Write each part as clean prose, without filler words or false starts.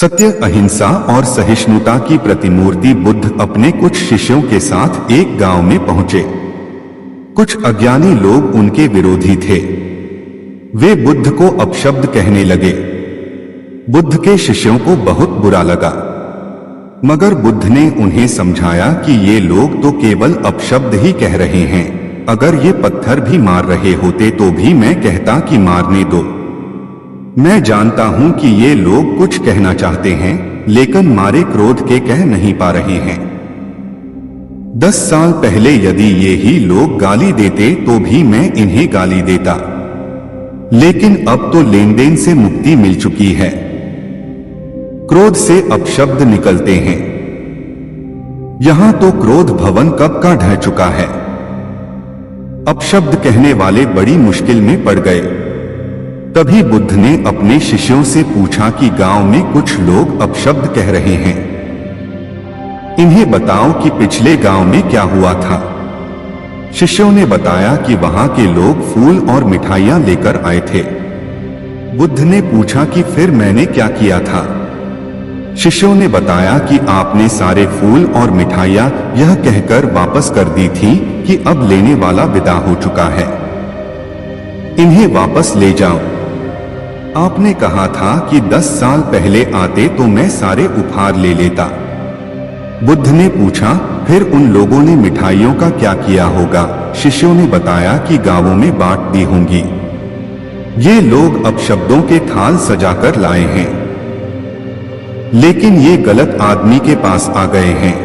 सत्य, अहिंसा और सहिष्णुता की प्रतिमूर्ति बुद्ध अपने कुछ शिष्यों के साथ एक गांव में पहुंचे। कुछ अज्ञानी लोग उनके विरोधी थे। वे बुद्ध को अपशब्द कहने लगे। बुद्ध के शिष्यों को बहुत बुरा लगा, मगर बुद्ध ने उन्हें समझाया कि ये लोग तो केवल अपशब्द ही कह रहे हैं। अगर ये पत्थर भी मार रहे होते तो भी मैं कहता कि मारने दो। मैं जानता हूं कि ये लोग कुछ कहना चाहते हैं, लेकिन मारे क्रोध के कह नहीं पा रहे हैं। 10 साल पहले यदि ये ही लोग गाली देते तो भी मैं इन्हें गाली देता, लेकिन अब तो लेन देन से मुक्ति मिल चुकी है। क्रोध से अपशब्द निकलते हैं। यहां तो क्रोध भवन कब का ढह चुका है। अपशब्द कहने वाले बड़ी मुश्किल में पड़ गए। तभी बुद्ध ने अपने शिष्यों से पूछा कि गांव में कुछ लोग अपशब्द कह रहे हैं, इन्हें बताओ कि पिछले गांव में क्या हुआ था। शिष्यों ने बताया कि वहां के लोग फूल और मिठाइयां लेकर आए थे। बुद्ध ने पूछा कि फिर मैंने क्या किया था। शिष्यों ने बताया कि आपने सारे फूल और मिठाइयां यह कहकर वापस कर दी थी कि अब लेने वाला विदा हो चुका है, इन्हें वापस ले जाओ। आपने कहा था कि 10 साल पहले आते तो मैं सारे उपहार ले लेता। बुद्ध ने पूछा, फिर उन लोगों ने मिठाइयों का क्या किया होगा। शिष्यों ने बताया कि गांवों में बांट दी होंगी। ये लोग अपशब्दों के थाल सजाकर लाए हैं, लेकिन ये गलत आदमी के पास आ गए हैं।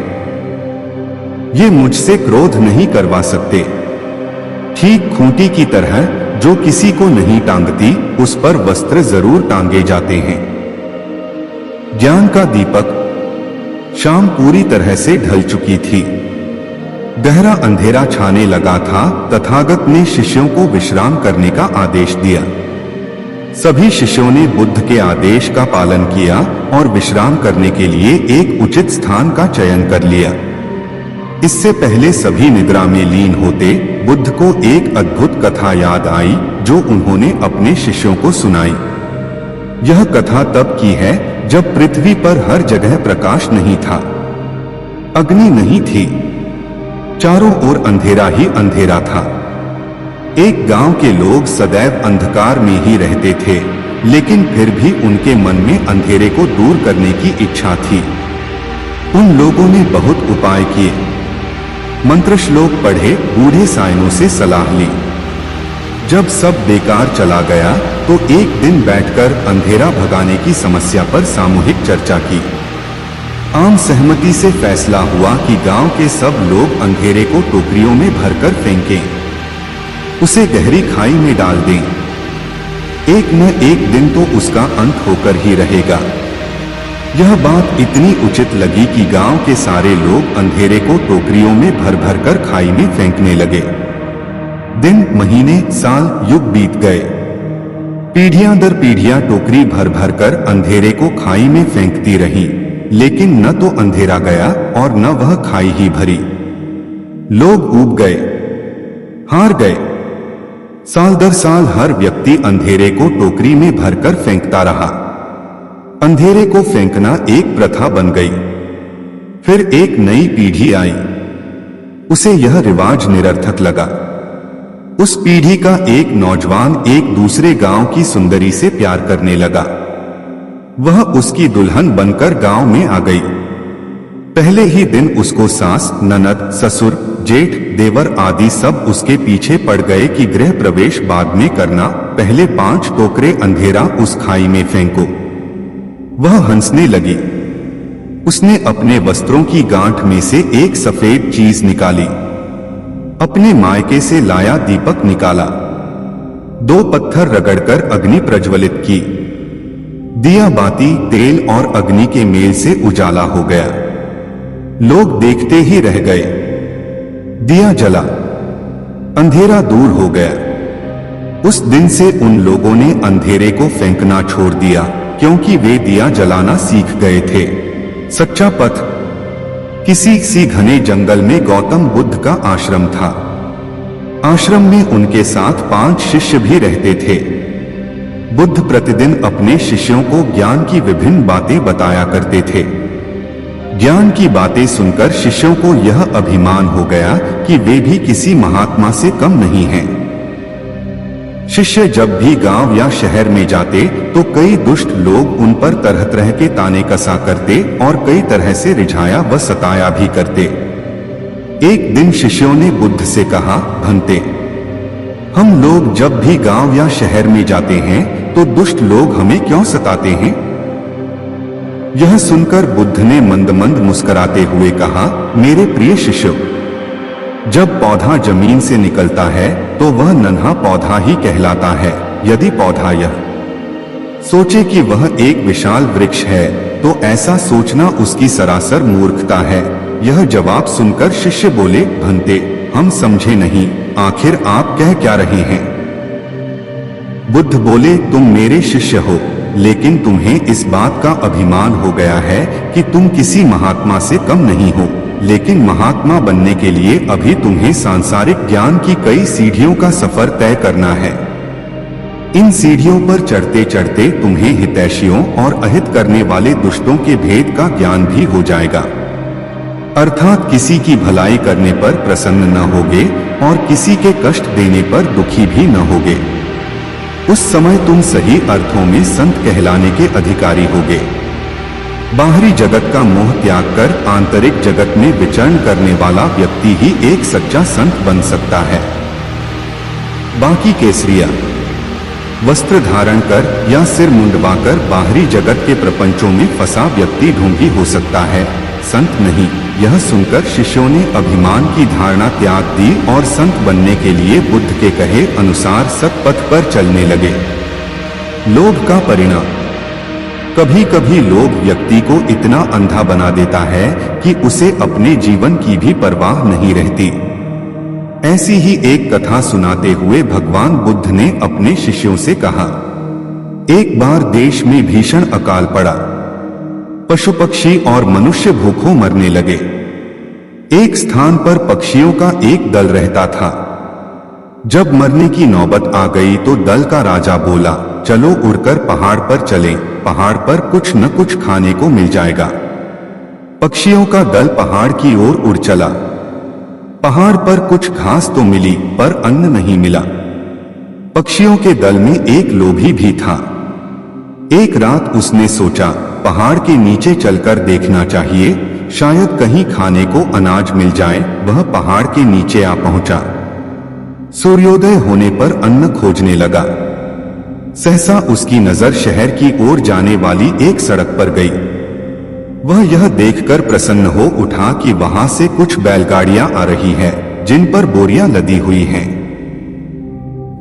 ये मुझसे क्रोध नहीं करवा सकते। ठीक खूंटी की तरह जो किसी को नहीं टांगती, उस पर वस्त्र जरूर टांगे जाते हैं। ज्ञान का दीपक। शाम पूरी तरह से ढल चुकी थी। गहरा अंधेरा छाने लगा था। तथागत ने शिष्यों को विश्राम करने का आदेश दिया। सभी शिष्यों ने बुद्ध के आदेश का पालन किया और विश्राम करने के लिए एक उचित स्थान का चयन कर लिया। इससे पहले सभी निद्रा में लीन होते, बुद्ध को एक अद्भुत कथा याद आई जो उन्होंने अपने शिष्यों को सुनाई। यह कथा तब की है जब पृथ्वी पर हर जगह प्रकाश नहीं था, अग्नि नहीं थी, चारों ओर अंधेरा ही अंधेरा था। एक गांव के लोग सदैव अंधकार में ही रहते थे, लेकिन फिर भी उनके मन में अंधेरे को दूर करने की इच्छा थी। उन लोगों ने बहुत उपाय किए, मंत्र श्लोक पढ़े, बूढ़े साइनों से सलाह ली। जब सब बेकार चला गया तो एक दिन बैठकर अंधेरा भगाने की समस्या पर सामूहिक चर्चा की। आम सहमति से फैसला हुआ कि गांव के सब लोग अंधेरे को टोकरियों में भरकर फेंकें, उसे गहरी खाई में डाल दें। एक न एक दिन तो उसका अंत होकर ही रहेगा। यह बात इतनी उचित लगी कि गांव के सारे लोग अंधेरे को टोकरियों में भर भर कर खाई में फेंकने लगे। दिन, महीने, साल, युग बीत गए। पीढ़ियां दर पीढ़ियां टोकरी भर भर कर अंधेरे को खाई में फेंकती रही, लेकिन न तो अंधेरा गया और न वह खाई ही भरी। लोग ऊब गए, हार गए। साल दर साल हर व्यक्ति अंधेरे को टोकरी में भरकर फेंकता रहा। अंधेरे को फेंकना एक प्रथा बन गई। फिर एक नई पीढ़ी आई, उसे यह रिवाज निरर्थक लगा। उस पीढ़ी का एक नौजवान एक दूसरे गांव की सुंदरी से प्यार करने लगा। वह उसकी दुल्हन बनकर गांव में आ गई। पहले ही दिन उसको सास, ननद, ससुर, जेठ, देवर आदि सब उसके पीछे पड़ गए कि गृह प्रवेश बाद में करना, पहले 5 टोकरे अंधेरा उस खाई में फेंको। वह हंसने लगी। उसने अपने वस्त्रों की गांठ में से एक सफेद चीज निकाली, अपने मायके से लाया दीपक निकाला, 2 पत्थर रगड़कर अग्नि प्रज्वलित की। दिया बाती, तेल और अग्नि के मेल से उजाला हो गया। लोग देखते ही रह गए। दिया जला, अंधेरा दूर हो गया। उस दिन से उन लोगों ने अंधेरे को फेंकना छोड़ दिया, क्योंकि वे दिया जलाना सीख गए थे। सच्चा पथ। किसी घने जंगल में गौतम बुद्ध का आश्रम था। आश्रम में उनके साथ 5 शिष्य भी रहते थे। बुद्ध प्रतिदिन अपने शिष्यों को ज्ञान की विभिन्न बातें बताया करते थे। ज्ञान की बातें सुनकर शिष्यों को यह अभिमान हो गया कि वे भी किसी महात्मा से कम नहीं हैं। शिष्य जब भी गांव या शहर में जाते तो कई दुष्ट लोग उन पर तरह तरह के ताने कसा करते और कई तरह से रिझाया व सताया भी करते। एक दिन शिष्यों ने बुद्ध से कहा, भंते, हम लोग जब भी गांव या शहर में जाते हैं तो दुष्ट लोग हमें क्यों सताते हैं? यह सुनकर बुद्ध ने मंद मंद मुस्कुराते हुए कहा, मेरे प्रिय शिष्यों, जब पौधा जमीन से निकलता है तो वह नन्हा पौधा ही कहलाता है। यदि पौधा यह सोचे कि वह एक विशाल वृक्ष है तो ऐसा सोचना उसकी सरासर मूर्खता है। यह जवाब सुनकर शिष्य बोले, भंते, हम समझे नहीं, आखिर आप कह क्या रहे हैं? बुद्ध बोले, तुम मेरे शिष्य हो, लेकिन तुम्हें इस बात का अभिमान हो गया है कि तुम किसी महात्मा से कम नहीं हो। लेकिन महात्मा बनने के लिए अभी तुम्हें सांसारिक ज्ञान की कई सीढ़ियों का सफर तय करना है। इन सीढ़ियों पर चढ़ते चढ़ते तुम्हें हितैषियों और अहित करने वाले दुष्टों के भेद का ज्ञान भी हो जाएगा। अर्थात किसी की भलाई करने पर प्रसन्न न होगे और किसी के कष्ट देने पर दुखी भी न होगे। उस समय तुम सही अर्थों में संत कहलाने के अधिकारी होगे। बाहरी जगत का मोह त्याग कर आंतरिक जगत में विचरण करने वाला व्यक्ति ही एक सच्चा संत बन सकता है। बाकी केसरिया वस्त्र धारण कर या सिर मुंडवाकर बाहरी जगत के प्रपंचों में फंसा व्यक्ति ढोंगी हो सकता है, संत नहीं। यह सुनकर शिष्यों ने अभिमान की धारणा त्याग दी और संत बनने के लिए बुद्ध के कहे अनुसार सत्पथ पर चलने लगे। लोभ का परिणाम। कभी कभी लोभ व्यक्ति को इतना अंधा बना देता है कि उसे अपने जीवन की भी परवाह नहीं रहती। ऐसी ही एक कथा सुनाते हुए भगवान बुद्ध ने अपने शिष्यों से कहा, एक बार देश में भीषण अकाल पड़ा। पशु पक्षी और मनुष्य भूखों मरने लगे। एक स्थान पर पक्षियों का एक दल रहता था। जब मरने की नौबत आ गई तो दल का राजा बोला, चलो उड़कर पहाड़ पर चलें, पहाड़ पर कुछ न कुछ खाने को मिल जाएगा। पक्षियों का दल पहाड़ की ओर उड़ चला। पहाड़ पर कुछ घास तो मिली पर अन्न नहीं मिला। पक्षियों के दल में एक लोभी भी था। एक रात उसने सोचा, पहाड़ के नीचे चलकर देखना चाहिए, शायद कहीं खाने को अनाज मिल जाए। वह पहाड़ के नीचे आ पहुंचा। सूर्योदय होने पर अन्न खोजने लगा। सहसा उसकी नजर शहर की ओर जाने वाली एक सड़क पर गई। वह यह देखकर प्रसन्न हो उठा कि वहां से कुछ बैलगाड़ियां आ रही हैं, जिन पर बोरियां लदी हुई हैं।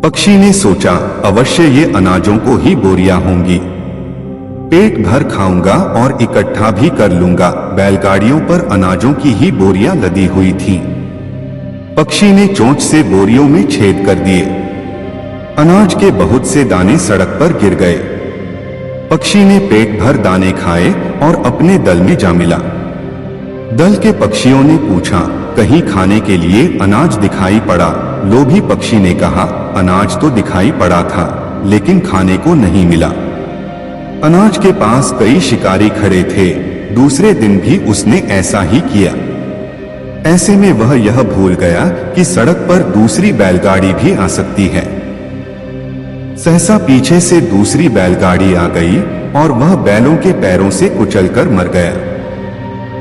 पक्षी ने सोचा, अवश्य ये अनाजों को ही बोरियां होंगी। पेट भर खाऊंगा और इकट्ठा भी कर लूंगा। बैलगाड़ियों पर अनाजों की ही बोरियां लदी हुई थीं। पक्षी ने चोंच से बोरियों में छेद कर दिए। अनाज के बहुत से दाने सड़क पर गिर गए। पक्षी ने पेट भर दाने खाए और अपने दल में जा मिला। दल के पक्षियों ने पूछा, कहीं खाने के लिए अनाज दिखाई पड़ा? लोभी पक्षी ने कहा, अनाज तो दिखाई पड़ा था, लेकिन खाने को नहीं मिला। अनाज के पास कई शिकारी खड़े थे। दूसरे दिन भी उसने ऐसा ही किया। ऐसे में वह यह भूल गया कि सड़क पर दूसरी बैलगाड़ी भी आ सकती है। सहसा पीछे से दूसरी बैलगाड़ी आ गई और वह बैलों के पैरों से कुचलकर मर गया।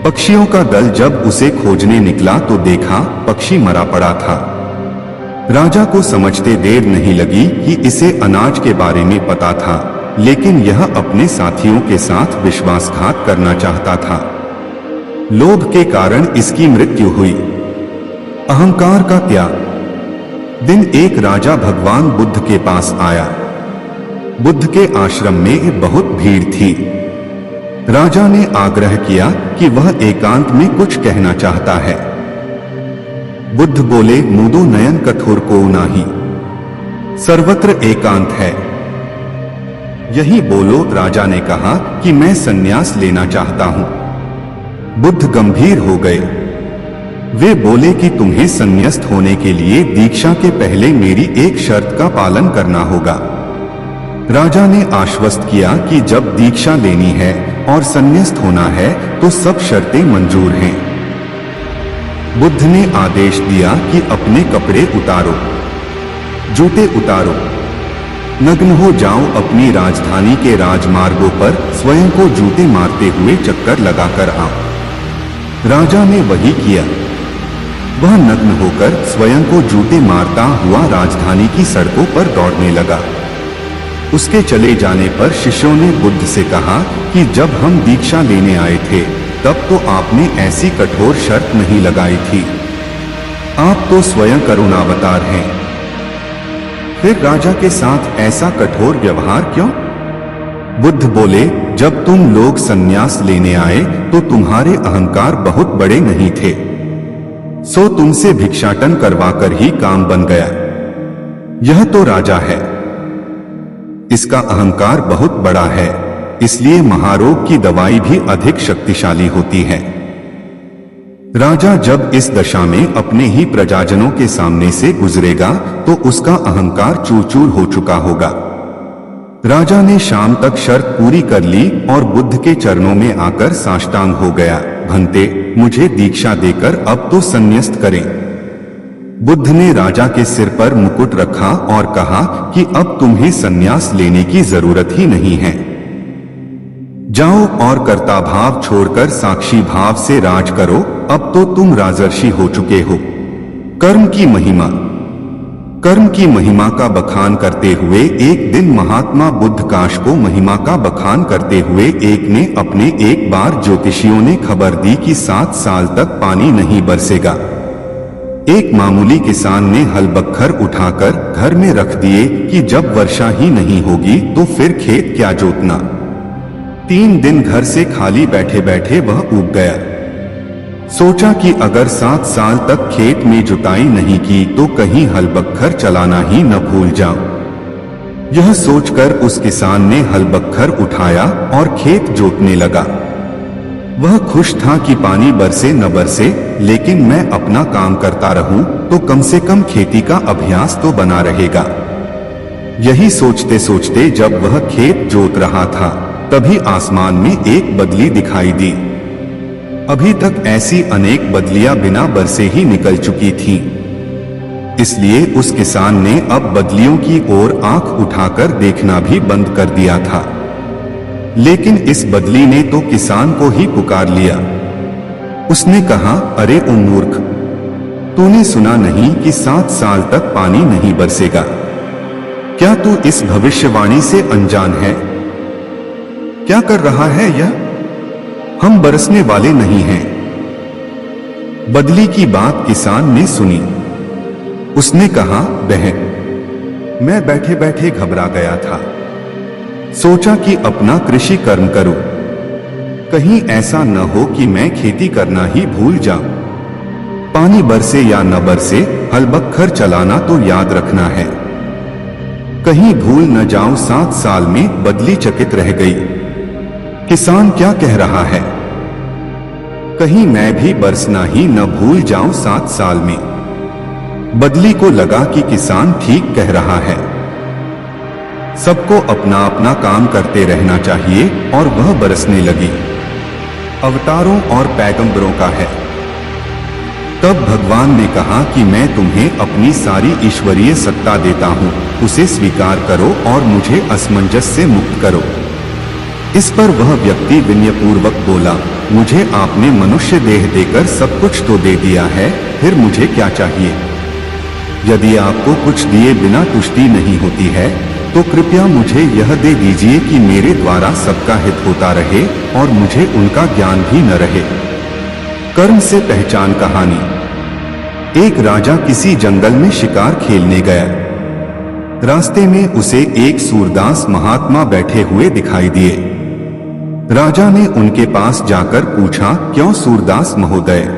पक्षियों का दल जब उसे खोजने निकला तो देखा पक्षी मरा पड़ा था। राजा को समझते देर नहीं लगी कि इसे अनाज के बारे में पता था, लेकिन यह अपने साथियों के साथ विश्वासघात करना चाहता था। लोभ के कारण इसकी मृत्यु हुई। अहंकार का त्याग। दिन एक राजा भगवान बुद्ध के पास आया। बुद्ध के आश्रम में बहुत भीड़ थी। राजा ने आग्रह किया कि वह एकांत में कुछ कहना चाहता है। बुद्ध बोले, मुदो नयन कठोर को नाही, सर्वत्र एकांत है। यही बोलो। राजा ने कहा कि मैं संन्यास लेना चाहता हूं। बुद्ध गंभीर हो गए। वे बोले कि तुम्हें संन्यास्त होने के लिए दीक्षा के पहले मेरी एक शर्त का पालन करना होगा। राजा ने आश्वस्त किया कि जब दीक्षा लेनी है और संन्यास्त होना है तो सब शर्तें मंजूर हैं। बुद्ध ने आदेश दिया कि अपने कपड़े उतारो, जूते उतारो, नग्न हो जाओ, अपनी राजधानी के राजमार्गों पर स्वयं को जूते मारते हुए चक्कर लगाकर आओ। राजा ने वही किया। वह नग्न होकर स्वयं को जूते मारता हुआ राजधानी की सड़कों पर दौड़ने लगा। उसके चले जाने पर शिष्यों ने बुद्ध से कहा कि जब हम दीक्षा लेने आए थे तब तो आपने ऐसी कठोर शर्त नहीं लगाई थी। आप तो स्वयं करुणावतार हैं, फिर राजा के साथ ऐसा कठोर व्यवहार क्यों? बुद्ध बोले, जब तुम लोग संन्यास लेने आए तो तुम्हारे अहंकार बहुत बड़े नहीं थे, सो तुमसे भिक्षाटन करवाकर ही काम बन गया। यह तो राजा है, इसका अहंकार बहुत बड़ा है, इसलिए महारोग की दवाई भी अधिक शक्तिशाली होती है। राजा जब इस दशा में अपने ही प्रजाजनों के सामने से गुजरेगा तो उसका अहंकार चूर चूर हो चुका होगा। राजा ने शाम तक शर्त पूरी कर ली और बुद्ध के चरणों में आकर साष्टांग हो गया। भंते, मुझे दीक्षा देकर अब तो संन्यास्त करें। बुद्ध ने राजा के सिर पर मुकुट रखा और कहा कि अब तुम्हें संन्यास लेने की जरूरत ही नहीं है। जाओ और कर्ता भाव छोड़कर साक्षी भाव से राज करो। अब तो तुम राजर्षि हो चुके हो। कर्म की महिमा का बखान करते हुए एक दिन महात्मा बुद्ध काश को महिमा का बखान करते हुए एक ने अपने एक बार ज्योतिषियों ने खबर दी कि 7 साल तक पानी नहीं बरसेगा। एक मामूली किसान ने हल बख्तर उठाकर घर में रख दिए कि जब वर्षा ही नहीं होगी तो फिर खेत क्या जोतना। 3 दिन घर से खाली बैठे बैठे वह ऊब गया। सोचा कि अगर 7 साल तक खेत में जुताई नहीं की तो कहीं हल बख्तर चलाना ही न भूल जाऊं। यह सोचकर उस किसान ने हल बख्तर उठाया और खेत जोतने लगा। वह खुश था कि पानी बरसे न बरसे, लेकिन मैं अपना काम करता रहूं तो कम से कम खेती का अभ्यास तो बना रहेगा। यही सोचते सोचते जब वह खेत जोत रहा था तभी आसमान में एक बदली दिखाई दी। अभी तक ऐसी अनेक बदलियां बिना बरसे ही निकल चुकी थीं। इसलिए उस किसान ने अब बदलियों की ओर आंख उठाकर देखना भी बंद कर दिया था। लेकिन इस बदली ने तो किसान को ही पुकार लिया। उसने कहा, अरे ओ मूर्ख, तूने सुना नहीं कि 7 साल तक पानी नहीं बरसेगा? क्या तू इस भविष्यवाणी से अनजान है? क्या कर रहा है यह? हम बरसने वाले नहीं हैं। बदली की बात किसान ने सुनी। उसने कहा, बहन, मैं बैठे बैठे घबरा गया था। सोचा कि अपना कृषि कर्म करूं। कहीं ऐसा न हो कि मैं खेती करना ही भूल जाऊं। पानी बरसे या न बरसे, हल बख्तर चलाना तो याद रखना है। कहीं भूल न जाऊं। 7 साल में बदली चकित रह गई। किसान क्या कह रहा है? कहीं मैं भी बरसना ही न भूल जाऊं 7 साल में। बदली को लगा कि किसान ठीक कह रहा है। सबको अपना अपना काम करते रहना चाहिए और वह बरसने लगी। अवतारों और पैगंबरों का है। तब भगवान ने कहा कि मैं तुम्हें अपनी सारी ईश्वरीय सत्ता देता हूं, उसे स्वीकार करो और मुझे असमंजस से मुक्त करो। इस पर वह व्यक्ति विनयपूर्वक बोला, मुझे आपने मनुष्य देह देकर सब कुछ तो दे दिया है, फिर मुझे क्या चाहिए? यदि आपको कुछ दिए बिना तुष्टि नहीं होती है तो कृपया मुझे यह दे दीजिए कि मेरे द्वारा सबका हित होता रहे और मुझे उनका ज्ञान भी न रहे। कर्म से पहचान कहानी। एक राजा किसी जंगल में शिकार खेलने गया। रास्ते में उसे एक सूरदास महात्मा बैठे हुए दिखाई दिए। राजा ने उनके पास जाकर पूछा, क्यों सूरदास महोदय,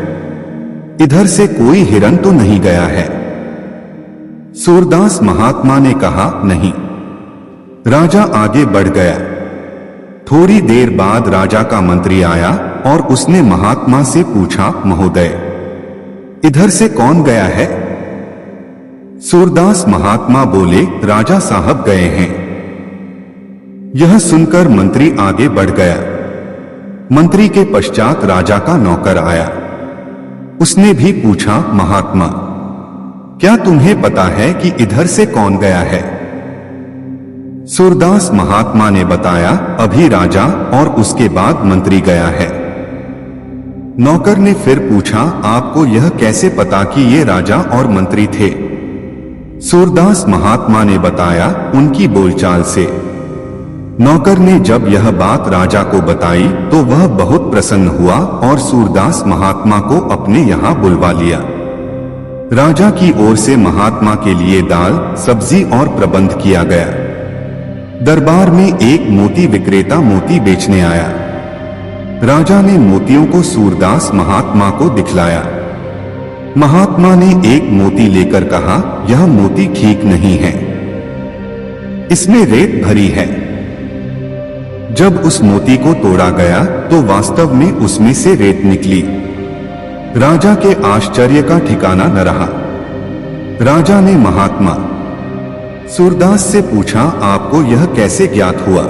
इधर से कोई हिरन तो नहीं गया है? सूरदास महात्मा ने कहा, नहीं। राजा आगे बढ़ गया। थोड़ी देर बाद राजा का मंत्री आया और उसने महात्मा से पूछा, महोदय, इधर से कौन गया है? सूरदास महात्मा बोले, राजा साहब गए हैं। यह सुनकर मंत्री आगे बढ़ गया। मंत्री के पश्चात राजा का नौकर आया। उसने भी पूछा, महात्मा, क्या तुम्हें पता है कि इधर से कौन गया है? सूरदास महात्मा ने बताया, अभी राजा और उसके बाद मंत्री गया है। नौकर ने फिर पूछा, आपको यह कैसे पता कि ये राजा और मंत्री थे? सूरदास महात्मा ने बताया, उनकी बोलचाल से। नौकर ने जब यह बात राजा को बताई तो वह बहुत प्रसन्न हुआ और सूरदास महात्मा को अपने यहाँ बुलवा लिया। राजा की ओर से महात्मा के लिए दाल, सब्जी और प्रबंध किया गया। दरबार में एक मोती विक्रेता मोती बेचने आया। राजा ने मोतियों को सूरदास महात्मा को दिखलाया। महात्मा ने एक मोती लेकर कहा, यह मोती ठीक नहीं है, इसमें रेत भरी है। जब उस मोती को तोड़ा गया तो वास्तव में उसमें से रेत निकली। राजा के आश्चर्य का ठिकाना न रहा। राजा ने महात्मा सूरदास से पूछा, आपको यह कैसे ज्ञात हुआ?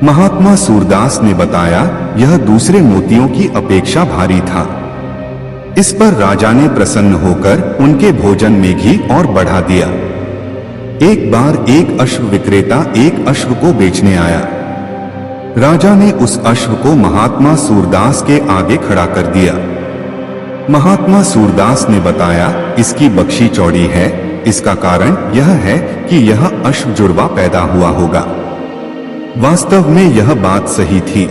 महात्मा सूरदास ने बताया, यह दूसरे मोतियों की अपेक्षा भारी था। इस पर राजा ने प्रसन्न होकर उनके भोजन में घी और बढ़ा दिया। एक बार एक अश्व विक्रेता एक अश्व को बेचने आया। राजा ने उस अश्व को महात्मा सूरदास के आगे खड़ा कर दिया। महात्मा सूरदास ने बताया, इसकी बख्शी चौड़ी है, इसका कारण यह है कि यह अश्व जुड़वा पैदा हुआ होगा। वास्तव में यह बात सही थी।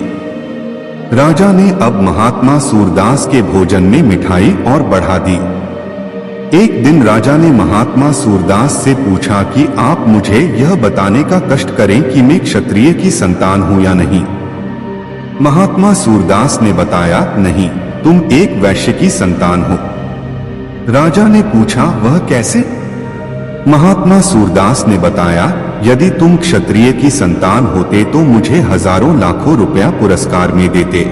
राजा ने अब महात्मा सूरदास के भोजन में मिठाई और बढ़ा दी। एक दिन राजा ने महात्मा सूरदास से पूछा कि आप मुझे यह बताने का कष्ट करें कि मैं क्षत्रिय की संतान हूं या नहीं। महात्मा सूरदास ने बताया, नहीं, तुम एक वैश्य की संतान हो। राजा ने पूछा, वह कैसे? महात्मा सूरदास ने बताया, यदि तुम क्षत्रिय की संतान होते तो मुझे हजारों लाखों रुपया पुरस्कार में देते।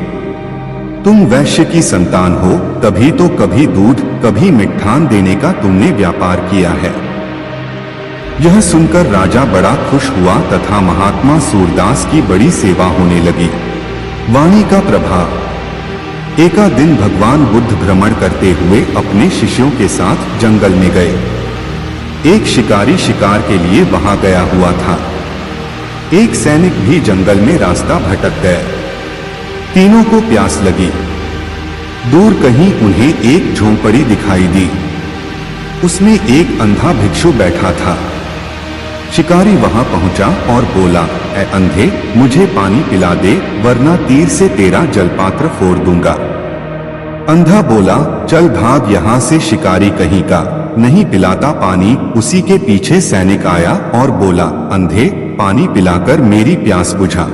तुम वैश्य की संतान हो, तभी तो कभी दूध कभी मिष्ठान देने का तुमने व्यापार किया है। यह सुनकर राजा बड़ा खुश हुआ तथा महात्मा सूरदास की बड़ी सेवा होने लगी। वाणी का प्रभाव। एका दिन भगवान बुद्ध भ्रमण करते हुए अपने शिष्यों के साथ जंगल में गए। एक शिकारी शिकार के लिए वहां गया हुआ था। एक सैनिक भी जंगल में रास्ता भटक गया। तीनों को प्यास लगी। दूर कहीं उन्हें एक झोंपड़ी दिखाई दी। उसमें एक अंधा भिक्षु बैठा था। शिकारी वहां पहुंचा और बोला, ऐ अंधे, मुझे पानी पिला दे, वरना तीर से तेरा जलपात्र फोड़ दूंगा। अंधा बोला, चल भाग यहां से, शिकारी कहीं का नहीं पिलाता पानी। उसी के पीछे सैनिक आया और बोला, अंधे, पानी पिलाकर मेरी प्यास बुझा,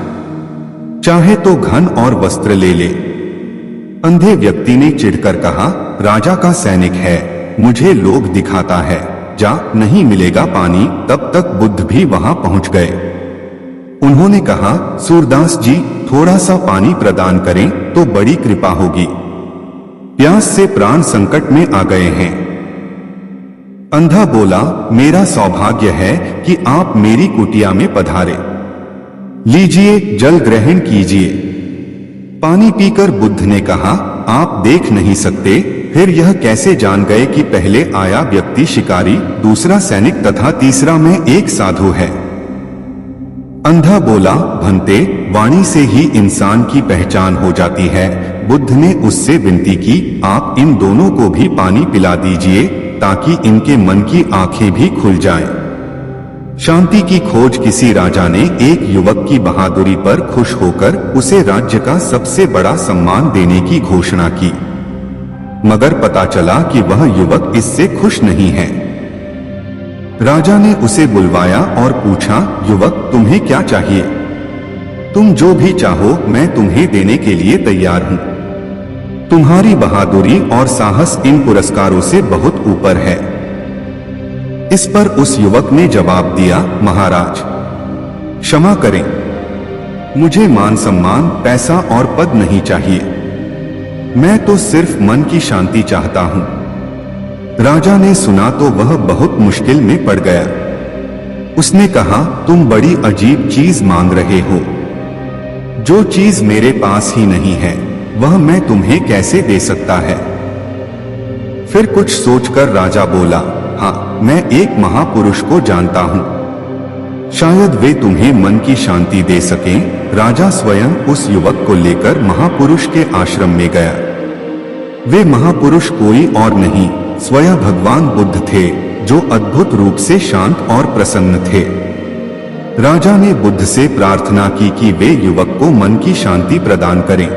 चाहे तो घन और वस्त्र ले ले। अंधे व्यक्ति ने चिढ़कर कहा, राजा का सैनिक है, मुझे लोभ दिखाता है, जा, नहीं मिलेगा पानी। तब तक बुद्ध भी वहां पहुंच गए। उन्होंने कहा, सूरदास जी, थोड़ा सा पानी प्रदान करें तो बड़ी कृपा होगी, प्यास से प्राण संकट में आ गए हैं। अंधा बोला, मेरा सौभाग्य है कि आप मेरी कुटिया में पधारे, लीजिए, जल ग्रहण कीजिए। पानी पीकर बुद्ध ने कहा, आप देख नहीं सकते, फिर यह कैसे जान गए कि पहले आया व्यक्ति शिकारी, दूसरा सैनिक तथा तीसरा मैं एक साधु है? अंधा बोला, भंते, वाणी से ही इंसान की पहचान हो जाती है। बुद्ध ने उससे विनती की, आप इन दोनों को भी पानी पिला दीजिए ताकि इनके मन की आंखें भी खुल जाएं। शांति की खोज किसी राजा ने एक युवक की बहादुरी पर खुश होकर उसे राज्य का सबसे बड़ा सम्मान देने की घोषणा की, मगर पता चला कि वह युवक इससे खुश नहीं है। राजा ने उसे बुलवाया और पूछा, युवक, तुम्हें क्या चाहिए? तुम जो भी चाहो मैं तुम्हें देने के लिए तैयार हूं। तुम्हारी बहादुरी और साहस इन पुरस्कारों से बहुत ऊपर है। इस पर उस युवक ने जवाब दिया, महाराज, क्षमा करें, मुझे मान सम्मान, पैसा और पद नहीं चाहिए, मैं तो सिर्फ मन की शांति चाहता हूं। राजा ने सुना तो वह बहुत मुश्किल में पड़ गया। उसने कहा, तुम बड़ी अजीब चीज मांग रहे हो। जो चीज मेरे पास ही नहीं है वह मैं तुम्हें कैसे दे सकता है। फिर कुछ सोचकर राजा बोला, हाँ, मैं एक महापुरुष को जानता हूं, शायद वे तुम्हें मन की शांति दे सकें। राजा स्वयं उस युवक को लेकर महापुरुष के आश्रम में गया। वे महापुरुष कोई और नहीं, स्वयं भगवान बुद्ध थे, जो अद्भुत रूप से शांत और प्रसन्न थे। राजा ने बुद्ध से प्रार्थना की कि वे युवक को मन की शांति प्रदान करें।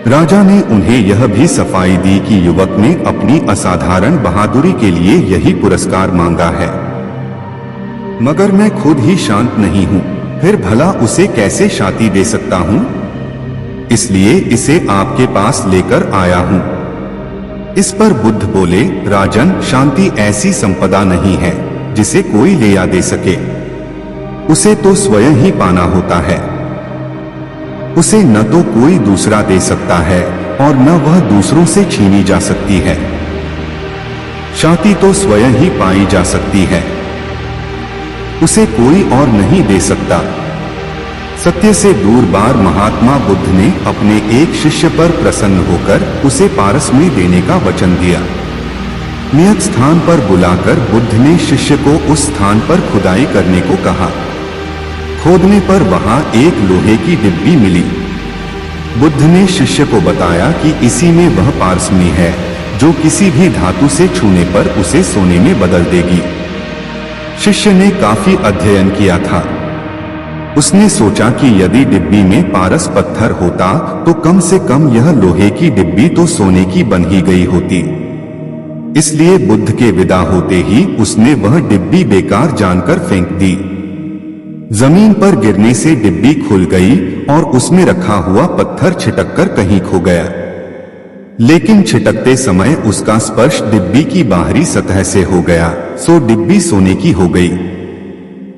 राजा ने उन्हें यह भी सफाई दी कि युवक ने अपनी असाधारण बहादुरी के लिए यही पुरस्कार मांगा है, मगर मैं खुद ही शांत नहीं हूं, फिर भला उसे कैसे शांति दे सकता हूं? इसलिए इसे आपके पास लेकर आया हूं। इस पर बुद्ध बोले, राजन, शांति ऐसी संपदा नहीं है जिसे कोई ले या दे सके, उसे तो स्वयं ही पाना होता है। उसे न तो कोई दूसरा दे सकता है और न वह दूसरों से छीनी जा सकती है। शांति तो स्वयं ही पाई जा सकती है, उसे कोई और नहीं दे सकता। सत्य से दूर बार महात्मा बुद्ध ने अपने एक शिष्य पर प्रसन्न होकर उसे पारस में देने का वचन दिया। नियत स्थान पर बुलाकर बुद्ध ने शिष्य को उस स्थान पर खुदाई करने को कहा। खोदने पर वहां एक लोहे की डिब्बी मिली। बुद्ध ने शिष्य को बताया कि इसी में वह पारसमणि है जो किसी भी धातु से छूने पर उसे सोने में बदल देगी। शिष्य ने काफी अध्ययन किया था। उसने सोचा कि यदि डिब्बी में पारस पत्थर होता तो कम से कम यह लोहे की डिब्बी तो सोने की बन ही गई होती। इसलिए बुद्ध के विदा होते ही उसने वह डिब्बी बेकार जानकर फेंक दी। जमीन पर गिरने से डिब्बी खुल गई और उसमें रखा हुआ पत्थर छिटककर कहीं खो गया। लेकिन छिटकते समय उसका स्पर्श डिब्बी की बाहरी सतह से हो गया, सो डिब्बी सोने की हो गई।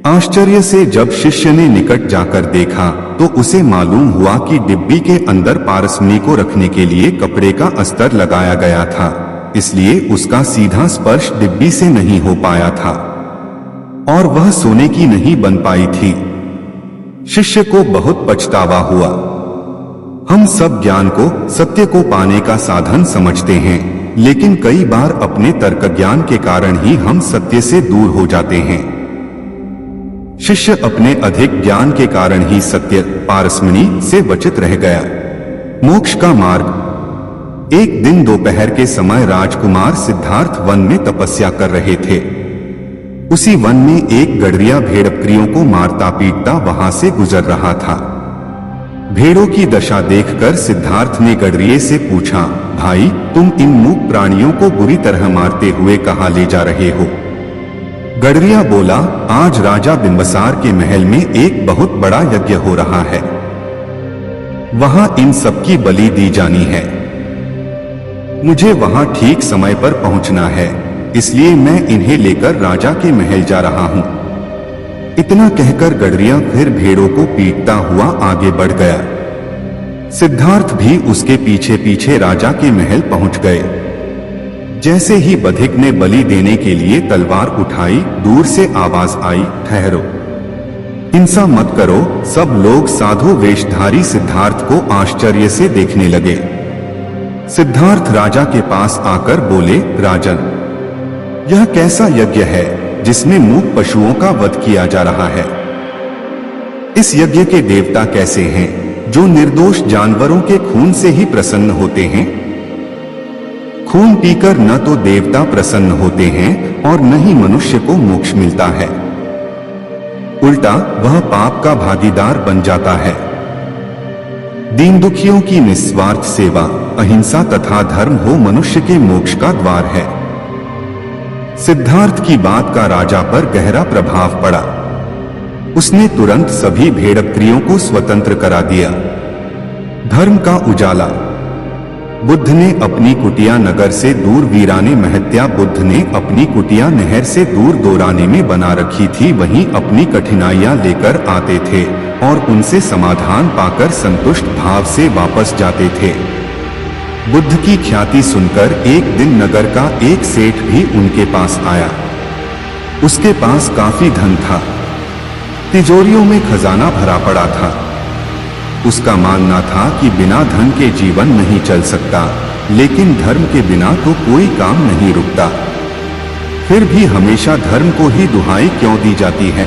आश्चर्य से जब शिष्य ने निकट जाकर देखा तो उसे मालूम हुआ कि डिब्बी के अंदर पारसमणि को रखने के लिए कपड़े का अस्तर लगाया गया था, इसलिए उसका सीधा स्पर्श डिब्बी से नहीं हो पाया था और वह सोने की नहीं बन पाई थी। शिष्य को बहुत पछतावा हुआ। हम सब ज्ञान को, सत्य को पाने का साधन समझते हैं, लेकिन कई बार अपने तर्क ज्ञान के कारण ही हम सत्य से दूर हो जाते हैं। शिष्य अपने अधिक ज्ञान के कारण ही सत्य, पारसमणि से वंचित रह गया। मोक्ष का मार्ग। एक दिन दोपहर के समय राजकुमार सिद्धार्थ वन में तपस्या कर रहे थे। उसी वन में एक गडरिया भेड़बकरियों को मारता पीटता वहां से गुजर रहा था। भेड़ों की दशा देखकर सिद्धार्थ ने गडरिये से पूछा, भाई, तुम इन मूक प्राणियों को बुरी तरह मारते हुए कहां ले जा रहे हो? गडरिया बोला, आज राजा बिंबसार के महल में एक बहुत बड़ा यज्ञ हो रहा है, वहां इन सबकी बलि दी जानी है। मुझे वहां ठीक समय पर पहुंचना है, इसलिए मैं इन्हें लेकर राजा के महल जा रहा हूं। इतना कहकर गडरिया फिर भेड़ों को पीटता हुआ आगे बढ़ गया। सिद्धार्थ भी उसके पीछे पीछे राजा के महल पहुंच गए। जैसे ही बधिक ने बलि देने के लिए तलवार उठाई, दूर से आवाज आई, ठहरो, हिंसा मत करो। सब लोग साधु वेशधारी सिद्धार्थ को आश्चर्य से देखने लगे। सिद्धार्थ राजा के पास आकर बोले, राजन, यह कैसा यज्ञ है जिसमें मूक पशुओं का वध किया जा रहा है? इस यज्ञ के देवता कैसे हैं जो निर्दोष जानवरों के खून से ही प्रसन्न होते हैं? खून पीकर न तो देवता प्रसन्न होते हैं और न ही मनुष्य को मोक्ष मिलता है, उल्टा वह पाप का भागीदार बन जाता है। दीन दुखियों की निस्वार्थ सेवा, अहिंसा तथा धर्म हो मनुष्य के मोक्ष का द्वार है। सिद्धार्थ की बात का राजा पर गहरा प्रभाव पड़ा। उसने तुरंत सभी भेड़बकरियों को स्वतंत्र करा दिया। धर्म का उजाला। बुद्ध ने अपनी कुटिया नगर से दूर वीराने महत्या बुद्ध ने अपनी कुटिया नहर से दूर दोराने में बना रखी थी। वहीं अपनी कठिनाइयां लेकर आते थे और उनसे समाधान पाकर संतुष्ट भाव से वापस जाते थे। बुद्ध की ख्याति सुनकर एक दिन नगर का एक सेठ भी उनके पास आया। उसके पास काफी धन था, तिजोरियों में खजाना भरा पड़ा था। उसका मानना था कि बिना धन के जीवन नहीं चल सकता, लेकिन धर्म के बिना तो कोई काम नहीं रुकता। फिर भी हमेशा धर्म को ही दुहाई क्यों दी जाती है?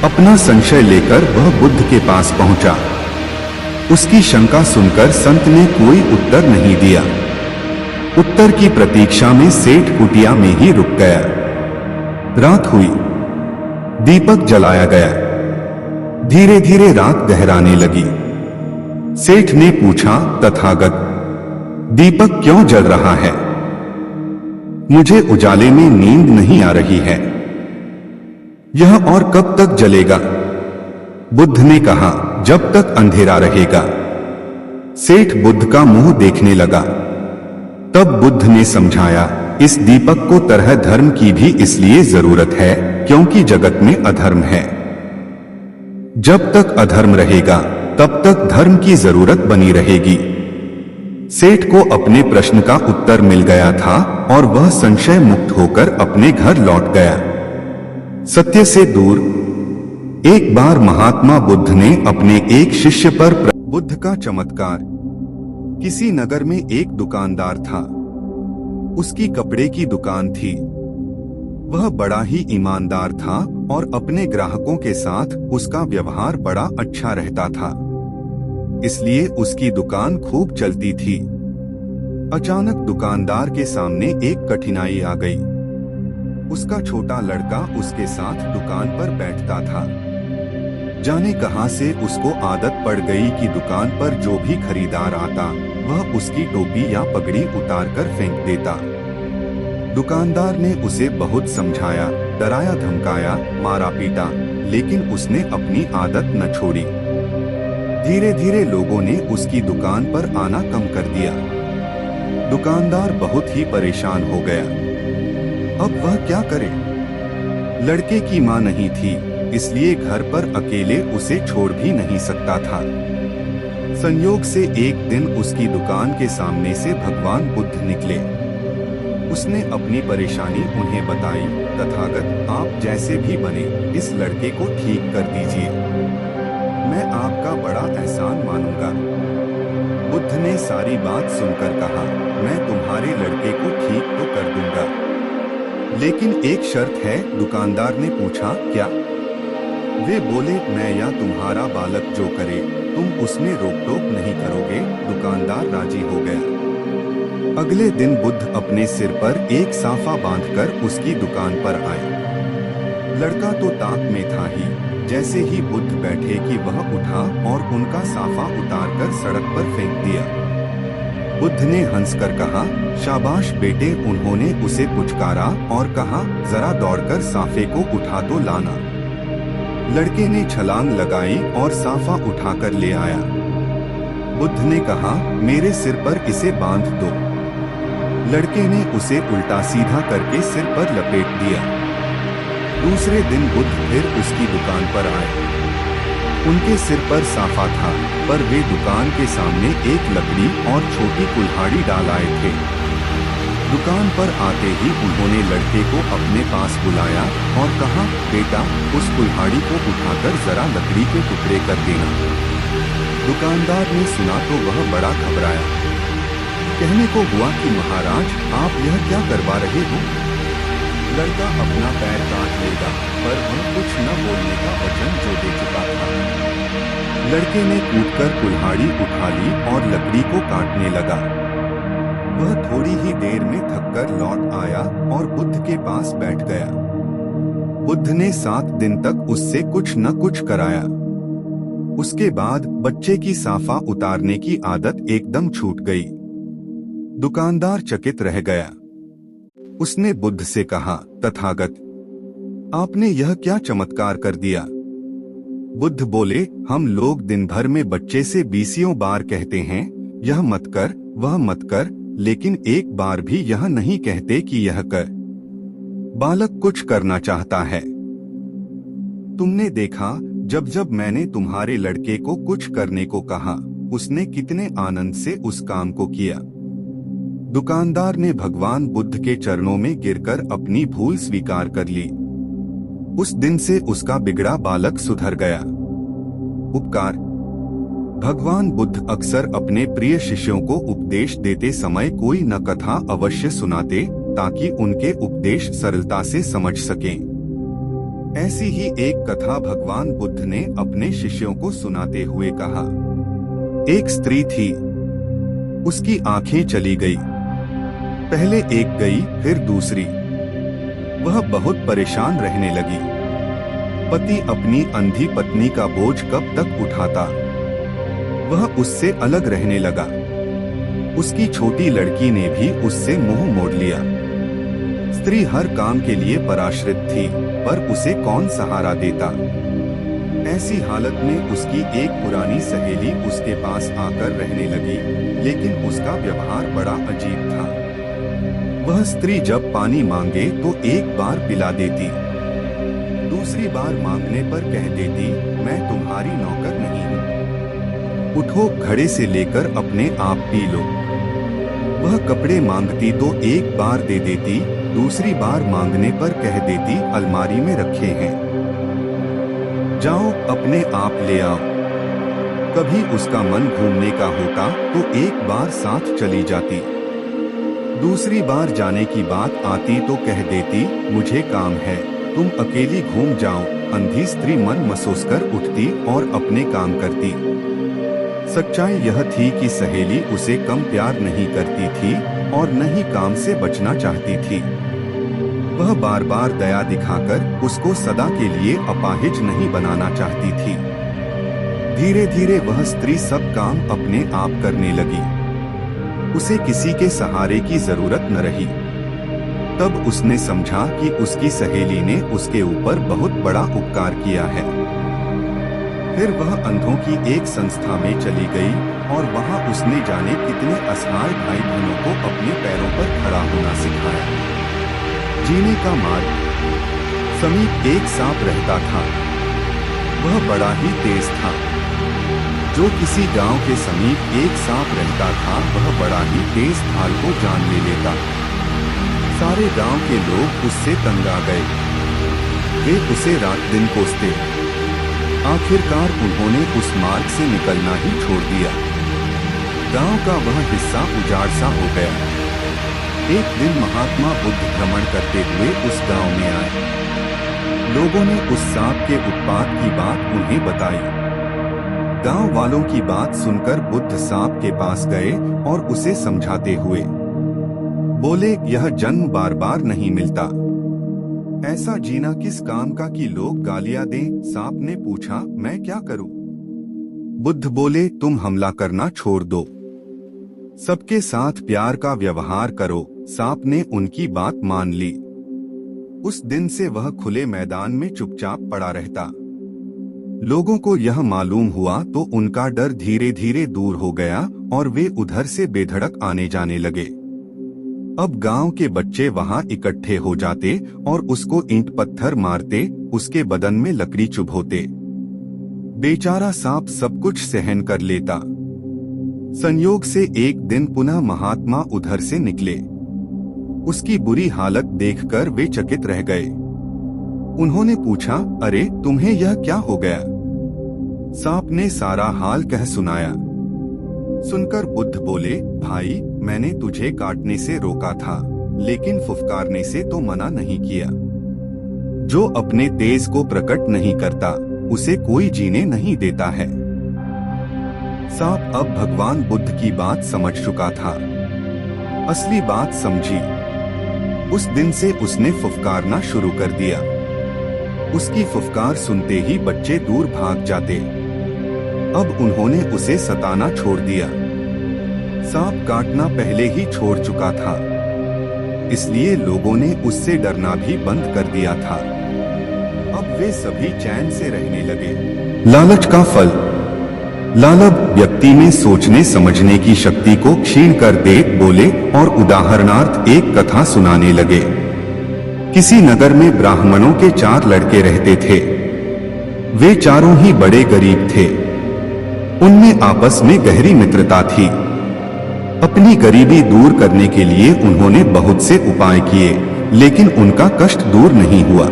अपना संशय लेकर वह बुद्ध के पास पहुंचा। उसकी शंका सुनकर संत ने कोई उत्तर नहीं दिया। उत्तर की प्रतीक्षा में सेठ कुटिया में ही रुक गया। रात हुई, दीपक जलाया गया। धीरे धीरे रात गहराने लगी। सेठ ने पूछा, तथागत, दीपक क्यों जल रहा है? मुझे उजाले में नींद नहीं आ रही है। यह और कब तक जलेगा? बुद्ध ने कहा, जब तक अंधेरा रहेगा। सेठ बुद्ध का मुंह देखने लगा। तब बुद्ध ने समझाया, इस दीपक को तरह धर्म की भी इसलिए जरूरत है क्योंकि जगत में अधर्म है। जब तक अधर्म रहेगा तब तक धर्म की जरूरत बनी रहेगी। सेठ को अपने प्रश्न का उत्तर मिल गया था और वह संशय मुक्त होकर अपने घर लौट गया। सत्य से दूर। एक बार महात्मा बुद्ध ने अपने एक शिष्य पर बुद्ध का चमत्कार। किसी नगर में एक दुकानदार था। उसकी कपड़े की दुकान थी। वह बड़ा ही ईमानदार था और अपने ग्राहकों के साथ उसका व्यवहार बड़ा अच्छा रहता था, इसलिए उसकी दुकान खूब चलती थी। अचानक दुकानदार के सामने एक कठिनाई आ गई। उसका छोटा लड़का उसके साथ दुकान पर बैठता था। जाने कहां से उसको आदत पड़ गई कि दुकान पर जो भी खरीदार आता वह उसकी टोपी या पगड़ी उतारकर फेंक देता। दुकानदार ने उसे बहुत समझाया, डराया, धमकाया, मारा पीटा, लेकिन उसने अपनी आदत न छोड़ी। धीरे धीरे लोगों ने उसकी दुकान पर आना कम कर दिया। दुकानदार बहुत ही परेशान हो गया। अब वह क्या करे? लड़के की मां नहीं थी, इसलिए घर पर अकेले उसे छोड़ भी नहीं सकता था। संयोग से एक दिन उसकी दुकान के सामने से भगवान बुद्ध निकले। उसने अपनी परेशानी उन्हें बताई। तथागत, आप जैसे भी बने इस लड़के को ठीक कर दीजिए, मैं आपका बड़ा एहसान मानूंगा। बुद्ध ने सारी बात सुनकर कहा, मैं तुम्हारे लड़के को ठीक तो कर दूंगा, लेकिन एक शर्त है। दुकानदार ने पूछा, क्या? वे बोले, मैं या तुम्हारा बालक जो करे तुम उसमें रोक टोक नहीं करोगे। दुकानदार राजी हो गया। अगले दिन बुद्ध अपने सिर पर एक साफा बांधकर उसकी दुकान पर आए। लड़का तो ताक में था ही। जैसे ही बुद्ध बैठे कि वह उठा और उनका साफा उतारकर सड़क पर फेंक दिया। बुद्ध ने हंसकर कहा, शाबाश बेटे। उन्होंने उसे पुचकारा और कहा, जरा दौड़कर साफे को उठा तो लाना। लड़के ने छलांग लगाई और साफा उठाकर ले आया। बुद्ध ने कहा, मेरे सिर पर इसे बांध दो। लड़के ने उसे उल्टा सीधा करके सिर पर लपेट दिया। दूसरे दिन बुद्ध फिर उसकी दुकान पर आए। उनके सिर पर साफा था, पर वे दुकान के सामने एक लकड़ी और छोटी कुल्हाड़ी डाल आए थे। दुकान पर आते ही उन्होंने लड़के को अपने पास बुलाया और कहा, बेटा, उस कुल्हाड़ी को उठाकर जरा लकड़ी के टुकड़े कर देना। दुकानदार ने सुना तो वह बड़ा घबराया। कहने को हुआ कि महाराज, आप यह क्या करवा रहे हो? लड़का अपना पैर काट लेगा, पर वह कुछ न बोलने का वचन जो दे चुका था। लड़के ने कूदकर कुल्हाड़ी उठा ली और लकड़ी को काटने लगा। वह थोड़ी ही देर में थककर लौट आया और बुद्ध के पास बैठ गया। बुद्ध ने 7 दिन तक उससे कुछ न कुछ कराया। उसके बाद बच्चे की साफा उतारने की आदत एकदम छूट गई। दुकानदार चकित रह गया। उसने बुद्ध से कहा, तथागत, आपने यह क्या चमत्कार कर दिया? बुद्ध बोले, हम लोग दिन भर में बच्चे से 20 बार कहते हैं, यह मत कर, वह मत कर, लेकिन एक बार भी यह नहीं कहते कि यह कर। बालक कुछ करना चाहता है। तुमने देखा, जब जब मैंने तुम्हारे लड़के को कुछ करने को कहा, उसने कितने आनंद से उस काम को किया। दुकानदार ने भगवान बुद्ध के चरणों में गिरकर अपनी भूल स्वीकार कर ली। उस दिन से उसका बिगड़ा बालक सुधर गया। उपकार। भगवान बुद्ध अक्सर अपने प्रिय शिष्यों को उपदेश देते समय कोई न कथा अवश्य सुनाते ताकि उनके उपदेश सरलता से समझ सकें। ऐसी ही एक कथा भगवान बुद्ध ने अपने शिष्यों को सुनाते हुए कहा। एक स्त्री थी, उसकी आंखें चली गई। पहले एक गई, फिर दूसरी। वह बहुत परेशान रहने लगी। पति अपनी अंधी पत्नी का बोझ कब तक उठाता। वह उससे अलग रहने लगा। उसकी छोटी लड़की ने भी उससे मुंह मोड़ लिया। स्त्री हर काम के लिए पराश्रित थी, पर उसे कौन सहारा देता। ऐसी हालत में उसकी एक पुरानी सहेली उसके पास आकर रहने लगी, लेकिन उसका व्यवहार बड़ा अजीब था। वह स्त्री जब पानी मांगे तो एक बार पिला देती, दूसरी बार मांगने पर कह देती, मैं तुम्हारी नौकर नहीं हूँ, उठो घड़े से लेकर अपने आप पी लो। वह कपड़े मांगती तो एक बार दे देती, दूसरी बार मांगने पर कह देती, अलमारी में रखे हैं, जाओ अपने आप ले आओ। कभी उसका मन घूमने का होता तो एक बार साथ चली जाती, दूसरी बार जाने की बात आती तो कह देती, मुझे काम है, तुम अकेली घूम जाओ। अंधी स्त्री मन मसोस कर उठती और अपने काम करती। सच्चाई यह थी कि सहेली उसे कम प्यार नहीं करती थी और न ही काम से बचना चाहती थी। वह बार बार दया दिखाकर उसको सदा के लिए अपाहिज नहीं बनाना चाहती थी। धीरे धीरे वह स्त्री सब काम अपने आप करने लगी। उसे किसी के सहारे की जरूरत न रही। तब उसने समझा कि उसकी सहेली ने उसके ऊपर बहुत बड़ा उपकार किया है। फिर वह अंधों की एक संस्था में चली गई और वहां उसने जाने कितने असहाय भाई बहनों को अपने पैरों पर खड़ा होना सिखाया। जीने का मार्ग। समीप एक सांप रहता था। वह बड़ा ही तेज था। जो किसी गांव के समीप एक सांप रहता था वह बड़ा ही तेज भाल को जान ले लेता। सारे गांव के लोग उससे तंग आ गए। वे उसे रात दिन कोसते। आखिरकार उन्होंने उस मार्ग से निकलना ही छोड़ दिया। गांव का वह हिस्सा उजाड़ सा हो गया। एक दिन महात्मा बुद्ध भ्रमण करते हुए उस गांव में आए। लोगों ने उस सांप के उत्पात की बात उन्हें बताई। गांव वालों की बात सुनकर बुद्ध सांप के पास गए और उसे समझाते हुए बोले, यह जन्म बार बार नहीं मिलता। ऐसा जीना किस काम का कि लोग गालियां दें। सांप ने पूछा, मैं क्या करूं? बुद्ध बोले, तुम हमला करना छोड़ दो, सबके साथ प्यार का व्यवहार करो। सांप ने उनकी बात मान ली। उस दिन से वह खुले मैदान में चुपचाप पड़ा रहता। लोगों को यह मालूम हुआ तो उनका डर धीरे धीरे दूर हो गया और वे उधर से बेधड़क आने जाने लगे। अब गांव के बच्चे वहां इकट्ठे हो जाते और उसको ईंट पत्थर मारते, उसके बदन में लकड़ी चुभोते। बेचारा सांप सब कुछ सहन कर लेता। संयोग से एक दिन पुनः महात्मा उधर से निकले। उसकी बुरी हालत देखकर वे चकित रह गए। उन्होंने पूछा, अरे तुम्हें यह क्या हो गया? सांप ने सारा हाल कह सुनाया। सुनकर बुद्ध बोले, भाई मैंने तुझे काटने से रोका था, लेकिन फुफकारने से तो मना नहीं किया। जो अपने तेज को प्रकट नहीं करता उसे कोई जीने नहीं देता है। सांप अब भगवान बुद्ध की बात समझ चुका था। असली बात समझी। उस दिन से उसने फुफकारना शुरू कर दिया। उसकी फुफकार सुनते ही बच्चे दूर भाग जाते। अब उन्होंने उसे सताना छोड़ दिया। सांप काटना पहले ही छोड़ चुका था, इसलिए लोगों ने उससे डरना भी बंद कर दिया था। अब वे सभी चैन से रहने लगे। लालच का फल। लालब व्यक्ति में सोचने समझने की शक्ति को क्षीण कर दे बोले और उदाहरणार्थ एक कथा सुनाने लगे। किसी नगर में ब्राह्मणों के 4 लड़के रहते थे। वे चारों ही बड़े गरीब थे। उनमें आपस में गहरी मित्रता थी। अपनी गरीबी दूर करने के लिए उन्होंने बहुत से उपाय किए, लेकिन उनका कष्ट दूर नहीं हुआ।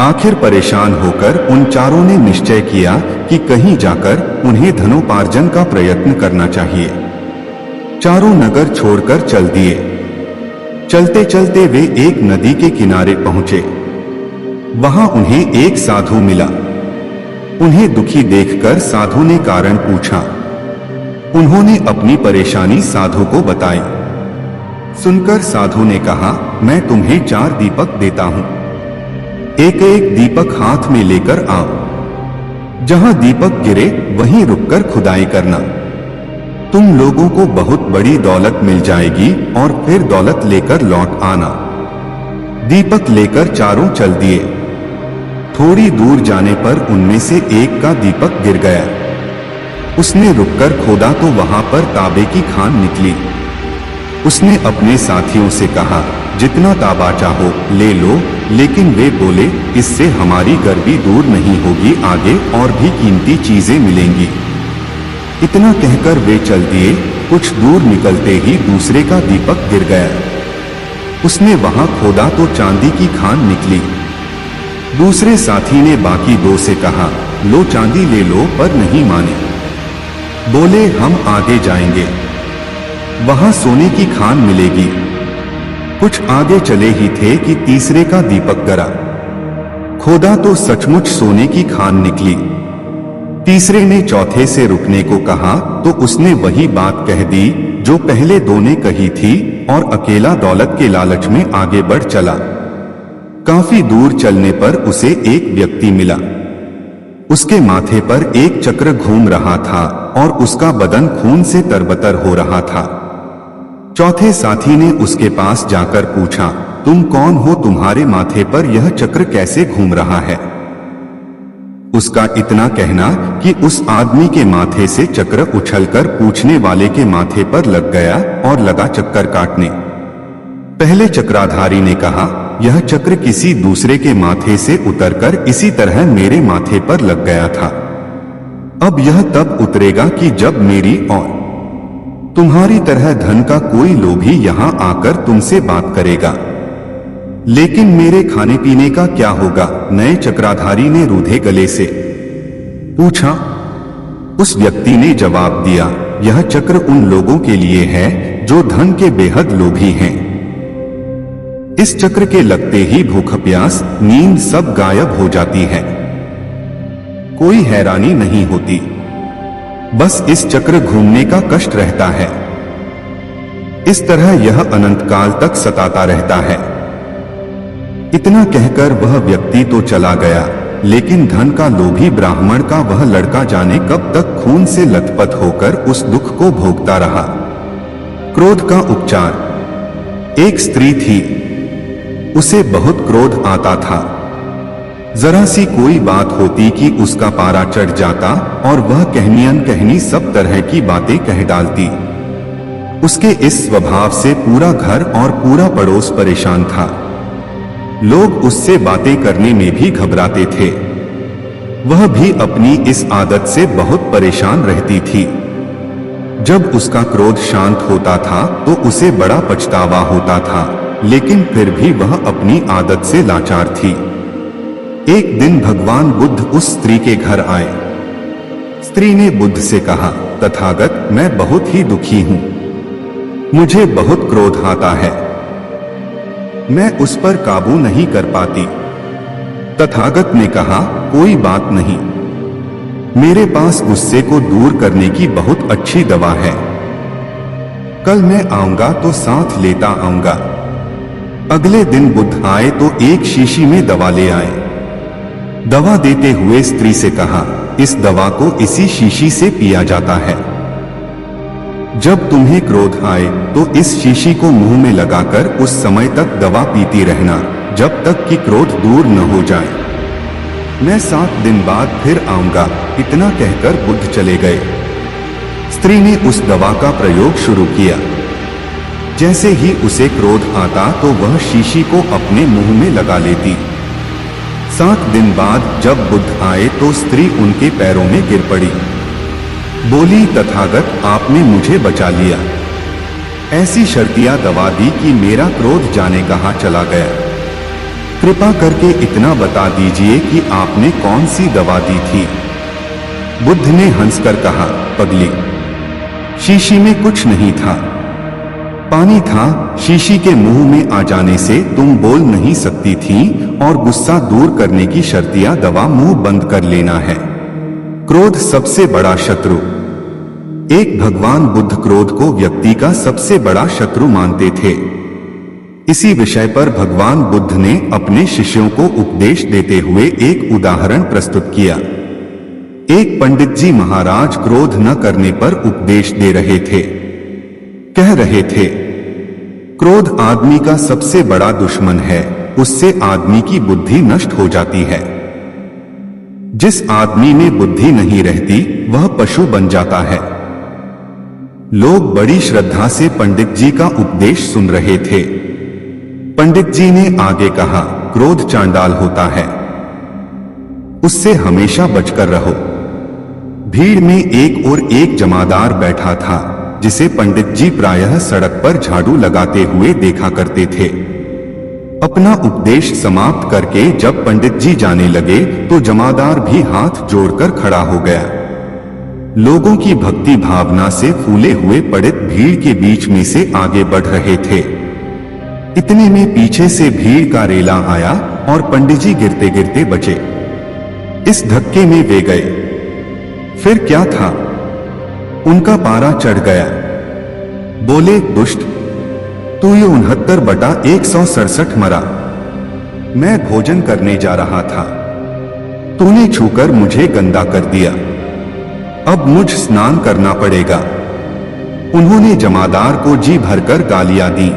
आखिर परेशान होकर उन चारों ने निश्चय किया कि कहीं जाकर उन्हें धनोपार्जन का प्रयत्न करना चाहिए। चारों नगर छोड़कर चल दिए। चलते चलते वे एक नदी के किनारे पहुंचे। वहां उन्हें एक साधु मिला। उन्हें दुखी देखकर साधु ने कारण पूछा। उन्होंने अपनी परेशानी साधु को बताई। सुनकर साधु ने कहा, मैं तुम्हें 4 दीपक देता हूं। एक एक दीपक हाथ में लेकर आओ। जहां दीपक गिरे वहीं रुककर खुदाई करना। तुम लोगों को बहुत बड़ी दौलत मिल जाएगी और फिर दौलत लेकर लौट आना। दीपक लेकर चारों चल दिए। थोड़ी दूर जाने पर उनमें से एक का दीपक गिर गया। उसने रुककर खोदा तो वहां पर तांबे की खान निकली। उसने अपने साथियों से कहा, जितना तांबा चाहो ले लो, लेकिन वे बोले, इससे हमारी गर्मी दूर नहीं होगी, आगे और भी कीमती चीजें मिलेंगी। इतना कहकर वे चल दिए। कुछ दूर निकलते ही दूसरे का दीपक गिर गया। उसने वहां खोदा तो चांदी की खान निकली। दूसरे साथी ने बाकी 2 से कहा, लो चांदी ले लो, पर नहीं माने। बोले, हम आगे जाएंगे, वहां सोने की खान मिलेगी। कुछ आगे चले ही थे कि तीसरे का दीपक गिरा। खोदा तो सचमुच सोने की खान निकली। तीसरे ने चौथे से रुकने को कहा तो उसने वही बात कह दी जो पहले 2 ने कही थी और अकेला दौलत के लालच में आगे बढ़ चला। काफी दूर चलने पर उसे एक व्यक्ति मिला। उसके माथे पर एक चक्र घूम रहा था और उसका बदन खून से तरबतर हो रहा था। चौथे साथी ने उसके पास जाकर पूछा, तुम कौन हो, तुम्हारे माथे पर यह चक्र कैसे घूम रहा है? उसका इतना कहना कि उस आदमी के माथे से चक्र उछलकर पूछने वाले के माथे पर लग गया और लगा चक्कर काटने। पहले चक्राधारी ने कहा, यह चक्र किसी दूसरे के माथे से उतरकर इसी तरह मेरे माथे पर लग गया था। अब यह तब उतरेगा कि जब मेरी और तुम्हारी तरह धन का कोई लोभी यहां आकर तुमसे बात करेगा। लेकिन मेरे खाने पीने का क्या होगा? नए चक्राधारी ने रूधे गले से पूछा। उस व्यक्ति ने जवाब दिया, यह चक्र उन लोगों के लिए है जो धन के बेहद लोभी हैं। इस चक्र के लगते ही भूख प्यास नींद सब गायब हो जाती है। कोई हैरानी नहीं होती, बस इस चक्र घूमने का कष्ट रहता है। इस तरह यह अनंत काल तक सताता रहता है। इतना कहकर वह व्यक्ति तो चला गया, लेकिन धन का लोभी ब्राह्मण का वह लड़का जाने कब तक खून से लथपथ होकर उस दुख को भोगता रहा। क्रोध का उपचार। एक स्त्री थी, उसे बहुत क्रोध आता था। जरा सी कोई बात होती कि उसका पारा चढ़ जाता और वह कहनी अनकहनी सब तरह की बातें कह डालती। उसके इस स्वभाव से पूरा घर और पूरा पड़ोस परेशान था। लोग उससे बातें करने में भी घबराते थे। वह भी अपनी इस आदत से बहुत परेशान रहती थी। जब उसका क्रोध शांत होता था तो उसे बड़ा पछतावा होता था, लेकिन फिर भी वह अपनी आदत से लाचार थी। एक दिन भगवान बुद्ध उस स्त्री के घर आए। स्त्री ने बुद्ध से कहा, तथागत, मैं बहुत ही दुखी हूं। मुझे बहुत क्रोध आता है, मैं उस पर काबू नहीं कर पाती। तथागत ने कहा, कोई बात नहीं, मेरे पास गुस्से को दूर करने की बहुत अच्छी दवा है। कल मैं आऊंगा तो साथ लेता आऊंगा। अगले दिन बुद्ध आए तो एक शीशी में दवा ले आए। दवा देते हुए स्त्री से कहा, इस दवा को इसी शीशी से पिया जाता है। जब तुम्हें क्रोध आए तो इस शीशी को मुंह में लगाकर उस समय तक दवा पीती रहना, जब तक कि क्रोध दूर न हो जाए। मैं 7 दिन बाद फिर आऊंगा। इतना कहकर बुद्ध चले गए। स्त्री ने उस दवा का प्रयोग शुरू किया। जैसे ही उसे क्रोध आता तो वह शीशी को अपने मुंह में लगा लेती। 7 दिन बाद जब बुद्ध आए तो स्त्री उनके पैरों में गिर पड़ी। बोली, तथागत, आपने मुझे बचा लिया। ऐसी शर्तियां दवा दी कि मेरा क्रोध जाने कहां चला गया। कृपा करके इतना बता दीजिए कि आपने कौन सी दवा दी थी। बुद्ध ने हंसकर कहा, पगली, शीशी में कुछ नहीं था, पानी था। शीशी के मुंह में आ जाने से तुम बोल नहीं सकती थी और गुस्सा दूर करने की शर्तियां दवा मुंह बंद कर लेना है। क्रोध सबसे बड़ा शत्रु। एक भगवान बुद्ध क्रोध को व्यक्ति का सबसे बड़ा शत्रु मानते थे। इसी विषय पर भगवान बुद्ध ने अपने शिष्यों को उपदेश देते हुए एक उदाहरण प्रस्तुत किया। एक पंडित जी महाराज क्रोध न करने पर उपदेश दे रहे थे। कह रहे थे, क्रोध आदमी का सबसे बड़ा दुश्मन है, उससे आदमी की बुद्धि नष्ट हो जाती है। जिस आदमी में बुद्धि नहीं रहती वह पशु बन जाता है। लोग बड़ी श्रद्धा से पंडित जी का उपदेश सुन रहे थे। पंडित जी ने आगे कहा, क्रोध चांडाल होता है, उससे हमेशा बचकर रहो। भीड़ में एक और एक जमादार बैठा था जिसे पंडित जी प्रायः सड़क पर झाड़ू लगाते हुए देखा करते थे। अपना उपदेश समाप्त करके जब पंडित जी जाने लगे तो जमादार भी हाथ जोड़कर खड़ा हो गया। लोगों की भक्ति भावना से फूले हुए पंडित भीड़ के बीच में से आगे बढ़ रहे थे। इतने में पीछे से भीड़ का रेला आया और पंडित जी गिरते गिरते बचे। इस धक्के में वे गए। फिर क्या था, उनका पारा चढ़ गया। बोले, दुष्ट, तू ये 69/167 मरा। मैं भोजन करने जा रहा था, तूने छूकर मुझे गंदा कर दिया, अब मुझ स्नान करना पड़ेगा। उन्होंने जमादार को जी भरकर गालियां दी।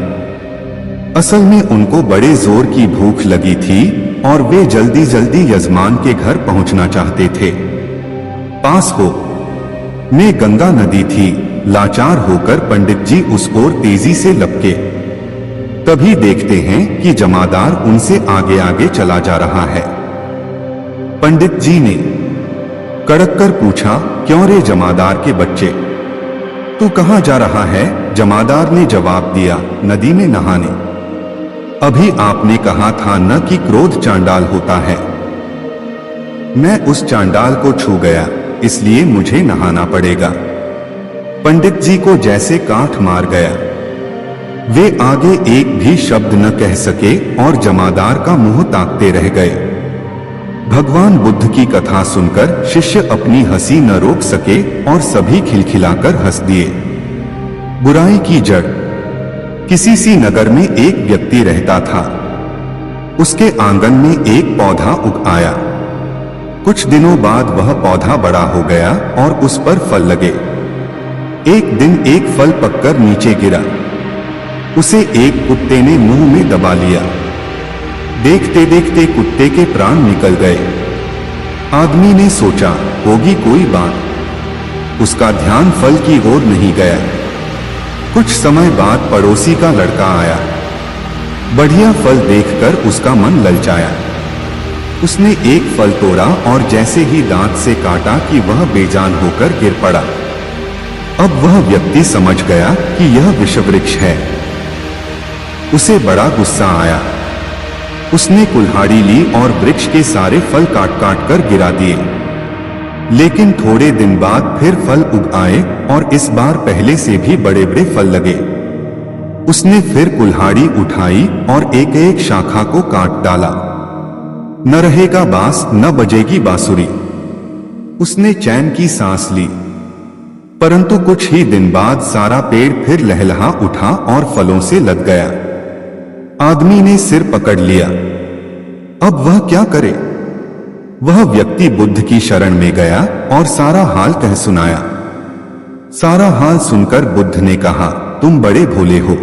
असल में उनको बड़े जोर की भूख लगी थी और वे जल्दी जल्दी यजमान के घर पहुंचना चाहते थे। पास हो में गंगा नदी थी। लाचार होकर पंडित जी उस ओर तेजी से लपके। तभी देखते हैं कि जमादार उनसे आगे आगे चला जा रहा है। पंडित जी ने कड़क कर पूछा, क्यों रे जमादार के बच्चे, तू कहां जा रहा है? जमादार ने जवाब दिया, नदी में नहाने। अभी आपने कहा था न कि क्रोध चांडाल होता है। मैं उस चांडाल को छू गया, इसलिए मुझे नहाना पड़ेगा। पंडित जी को जैसे काठ मार गया। वे आगे एक भी शब्द न कह सके और जमादार का मुंह ताकते रह गए। भगवान बुद्ध की कथा सुनकर शिष्य अपनी हंसी न रोक सके और सभी खिलखिलाकर हंस दिए। बुराई की जड़। किसी सी नगर में एक व्यक्ति रहता था। उसके आंगन में एक पौधा उग आया। कुछ दिनों बाद वह पौधा बड़ा हो गया और उस पर फल लगे। एक दिन एक फल पककर नीचे गिरा। उसे एक कुत्ते ने मुंह में दबा लिया। देखते देखते कुत्ते के प्राण निकल गए। आदमी ने सोचा, होगी कोई बात। उसका ध्यान फल की ओर नहीं गया। कुछ समय बाद पड़ोसी का लड़का आया। बढ़िया फल देखकर उसका मन ललचाया। उसने एक फल तोड़ा और जैसे ही दांत से काटा कि वह बेजान होकर गिर पड़ा। अब वह व्यक्ति समझ गया कि यह विषवृक्ष है। उसे बड़ा गुस्सा आया। उसने कुल्हाड़ी ली और वृक्ष के सारे फल काट काट कर गिरा दिए। लेकिन थोड़े दिन बाद फिर फल उग आए और इस बार पहले से भी बड़े बड़े फल लगे। उसने फिर कुल्हाड़ी उठाई और एक एक शाखा को काट डाला। न रहेगा बांस न बजेगी बांसुरी। उसने चैन की सांस ली। परंतु कुछ ही दिन बाद सारा पेड़ फिर लहलहा उठा और फलों से लद गया। आदमी ने सिर पकड़ लिया। अब वह क्या करे? वह व्यक्ति बुद्ध की शरण में गया और सारा हाल कह सुनाया। सारा हाल सुनकर बुद्ध ने कहा, तुम बड़े भोले हो।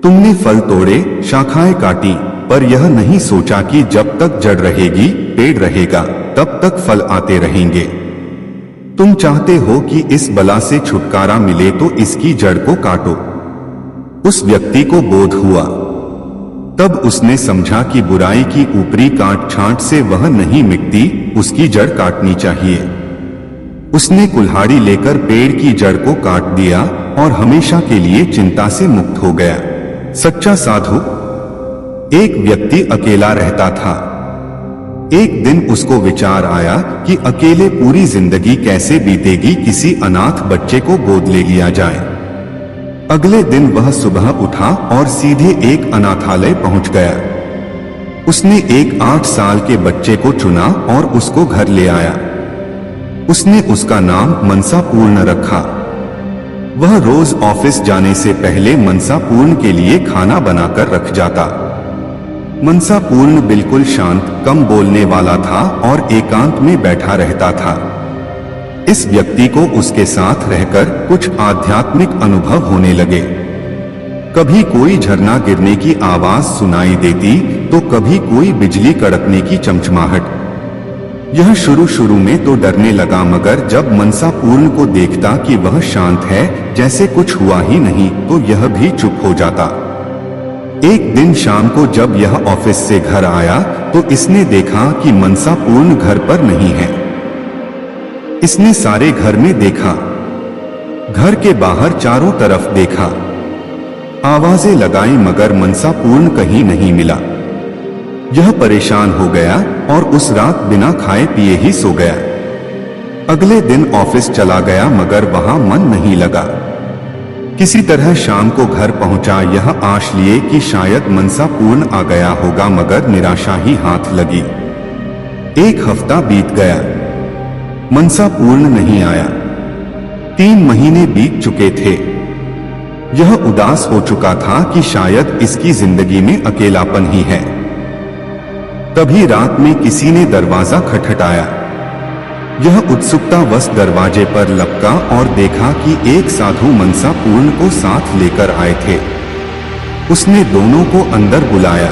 तुमने फल तोड़े, शाखाएं काटी, पर यह नहीं सोचा कि जब तक जड़ रहेगी, पेड़ रहेगा, तब तक फल आते रहेंगे। तुम चाहते हो कि इस बला से छुटकारा मिले तो इसकी जड़ को काटो। उस व्यक्ति को बोध हुआ। तब उसने समझा कि बुराई की ऊपरी काट छांट से वह नहीं मिटती, उसकी जड़ काटनी चाहिए। उसने कुल्हाड़ी लेकर पेड़ की जड़ को काट दिया और हमेशा के लिए चिंता से मुक्त हो गया। सच्चा साधु। एक व्यक्ति अकेला रहता था। एक दिन उसको विचार आया कि अकेले पूरी जिंदगी कैसे बीतेगी, किसी अनाथ बच्चे को गोद ले लिया जाए। अगले दिन वह सुबह उठा और सीधे एक अनाथालय पहुंच गया। उसने एक 8 साल के बच्चे को चुना और उसको घर ले आया। उसने उसका नाम मनसापूर्ण रखा। वह रोज ऑफिस जाने से पहले मनसापूर्ण के लिए खाना बनाकर रख जाता। मनसापूर्ण बिल्कुल शांत, कम बोलने वाला था और एकांत में बैठा रहता था। इस व्यक्ति को उसके साथ रहकर कुछ आध्यात्मिक अनुभव होने लगे। कभी कोई झरना गिरने की आवाज सुनाई देती तो कभी कोई बिजली कड़कने की चमचमाहट। यह शुरू में तो डरने लगा, मगर जब मनसापूर्ण को देखता कि वह शांत है, जैसे कुछ हुआ ही नहीं, तो यह भी चुप हो जाता। एक दिन शाम को जब यह ऑफिस से घर आया तो इसने देखा कि मनसापूर्ण घर पर नहीं है। इसने सारे घर में देखा, घर के बाहर चारों तरफ देखा, आवाजें लगाई, मगर मनसापूर्ण कहीं नहीं मिला। यह परेशान हो गया और उस रात बिना खाए पिए ही सो गया। अगले दिन ऑफिस चला गया, मगर वहां मन नहीं लगा। किसी तरह शाम को घर पहुंचा, यह आश लिए कि शायद मनसापूर्ण आ गया होगा, मगर निराशा ही हाथ लगी। एक हफ्ता बीत गया, मनसापूर्ण नहीं आया। 3 महीने बीत चुके थे। यह उदास हो चुका था कि शायद इसकी जिंदगी में अकेलापन ही है। तभी रात में किसी ने दरवाजा खटखटाया। यह उत्सुकतावश दरवाजे पर लपका और देखा कि एक साधु मनसापूर्ण को साथ लेकर आए थे। उसने दोनों को अंदर बुलाया।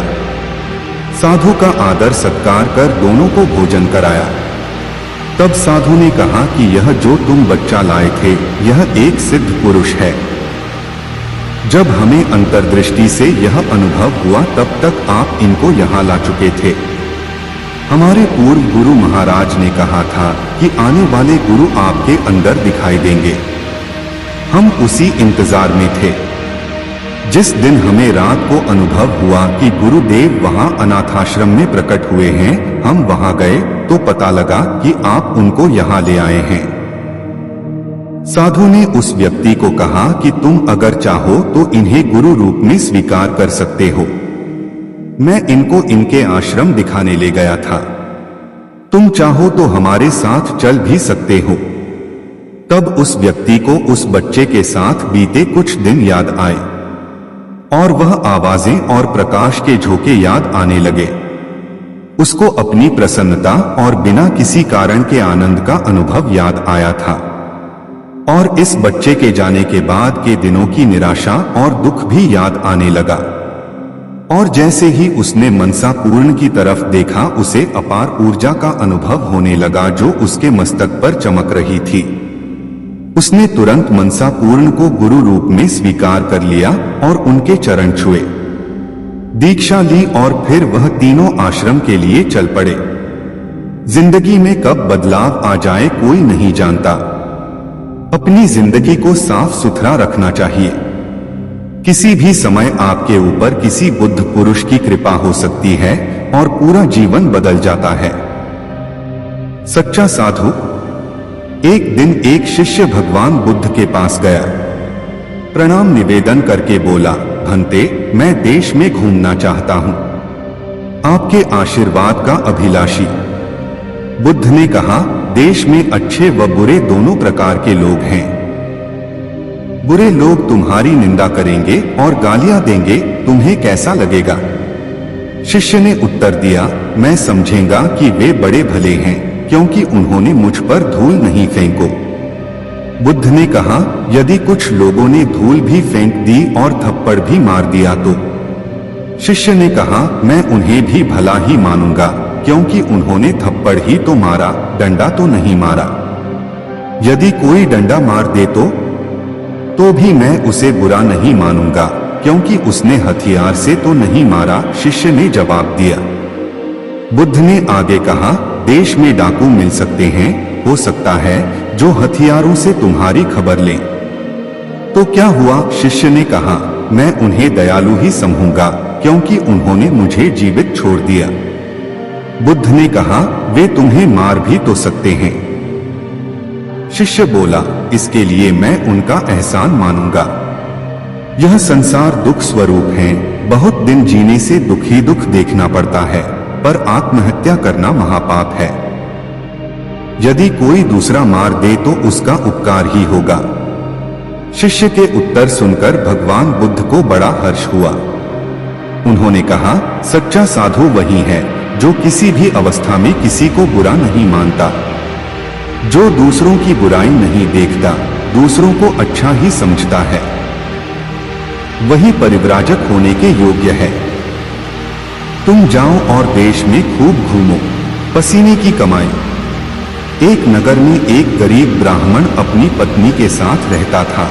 साधु का आदर सत्कार कर दोनों को भोजन कराया। तब साधु ने कहा कि यह जो तुम बच्चा लाए थे, यह एक सिद्ध पुरुष है। जब हमें अंतर्दृष्टि से यह अनुभव हुआ, तब तक आप इनको यहाँ ला चुके थे। हमारे पूर्व गुरु महाराज ने कहा था कि आने वाले गुरु आपके अंदर दिखाई देंगे। हम उसी इंतजार में थे। जिस दिन हमें रात को अनुभव हुआ कि गुरुदेव वहां अनाथाश्रम में प्रकट हुए हैं, हम वहां गए तो पता लगा कि आप उनको यहाँ ले आए हैं। साधु ने उस व्यक्ति को कहा कि तुम अगर चाहो तो इन्हें गुरु रूप में स्वीकार कर सकते हो। मैं इनको इनके आश्रम दिखाने ले गया था। तुम चाहो तो हमारे साथ चल भी सकते हो। तब उस व्यक्ति को उस बच्चे के साथ बीते कुछ दिन याद आए और वह आवाजें और प्रकाश के झोंके याद आने लगे। उसको अपनी प्रसन्नता और बिना किसी कारण के आनंद का अनुभव याद आया था और इस बच्चे के जाने के बाद के दिनों की निराशा और दुख भी याद आने लगा। और जैसे ही उसने मनसापूर्ण की तरफ देखा, उसे अपार ऊर्जा का अनुभव होने लगा जो उसके मस्तक पर चमक रही थी। उसने तुरंत मनसापूर्ण को गुरु रूप में स्वीकार कर लिया और उनके चरण छुए, दीक्षा ली और फिर वह तीनों आश्रम के लिए चल पड़े। जिंदगी में कब बदलाव आ जाए कोई नहीं जानता। अपनी जिंदगी को साफ सुथरा रखना चाहिए। किसी भी समय आपके ऊपर किसी बुद्ध पुरुष की कृपा हो सकती है और पूरा जीवन बदल जाता है। सच्चा साधु। एक दिन एक शिष्य भगवान बुद्ध के पास गया। प्रणाम निवेदन करके बोला, भंते, मैं देश में घूमना चाहता हूं, आपके आशीर्वाद का अभिलाषी। बुद्ध ने कहा, देश में अच्छे व बुरे दोनों प्रकार के लोग हैं। बुरे लोग तुम्हारी निंदा करेंगे और गालियां देंगे, तुम्हें कैसा लगेगा? शिष्य ने उत्तर दिया, मैं समझेगा कि वे बड़े भले हैं क्योंकि उन्होंने मुझ पर धूल नहीं फेंको। बुद्ध ने कहा, यदि कुछ लोगों ने धूल भी फेंक दी और थप्पड़ भी मार दिया तो? शिष्य ने कहा, मैं उन्हें भी भला ही मानूंगा क्योंकि उन्होंने थप्पड़ ही तो मारा, डंडा तो नहीं मारा। यदि कोई डंडा मार दे तो भी मैं उसे बुरा नहीं मानूंगा क्योंकि उसने हथियार से तो नहीं मारा, शिष्य ने जवाब दिया। बुद्ध ने आगे कहा, देश में डाकू मिल सकते हैं, हो सकता है जो हथियारों से तुम्हारी खबर लें, तो क्या हुआ? शिष्य ने कहा, मैं उन्हें दयालु ही समझूंगा क्योंकि उन्होंने मुझे जीवित छोड़ दिया। बुद्ध ने कहा, वे तुम्हें मार भी तो सकते हैं। शिष्य बोला, इसके लिए मैं उनका एहसान मानूंगा। यह संसार दुख स्वरूप है। बहुत दिन जीने से दुख ही दुख देखना पड़ता है, पर आत्महत्या करना महापाप है। यदि कोई दूसरा मार दे तो उसका उपकार ही होगा। शिष्य के उत्तर सुनकर भगवान बुद्ध को बड़ा हर्ष हुआ। उन्होंने कहा, सच्चा साधु वही है जो किसी भी अवस्था में किसी को बुरा नहीं मानता, जो दूसरों की बुराई नहीं देखता, दूसरों को अच्छा ही समझता है, वही परिव्राजक होने के योग्य है। तुम जाओ और देश में खूब घूमो, पसीने की कमाई। एक नगर में एक गरीब ब्राह्मण अपनी पत्नी के साथ रहता था।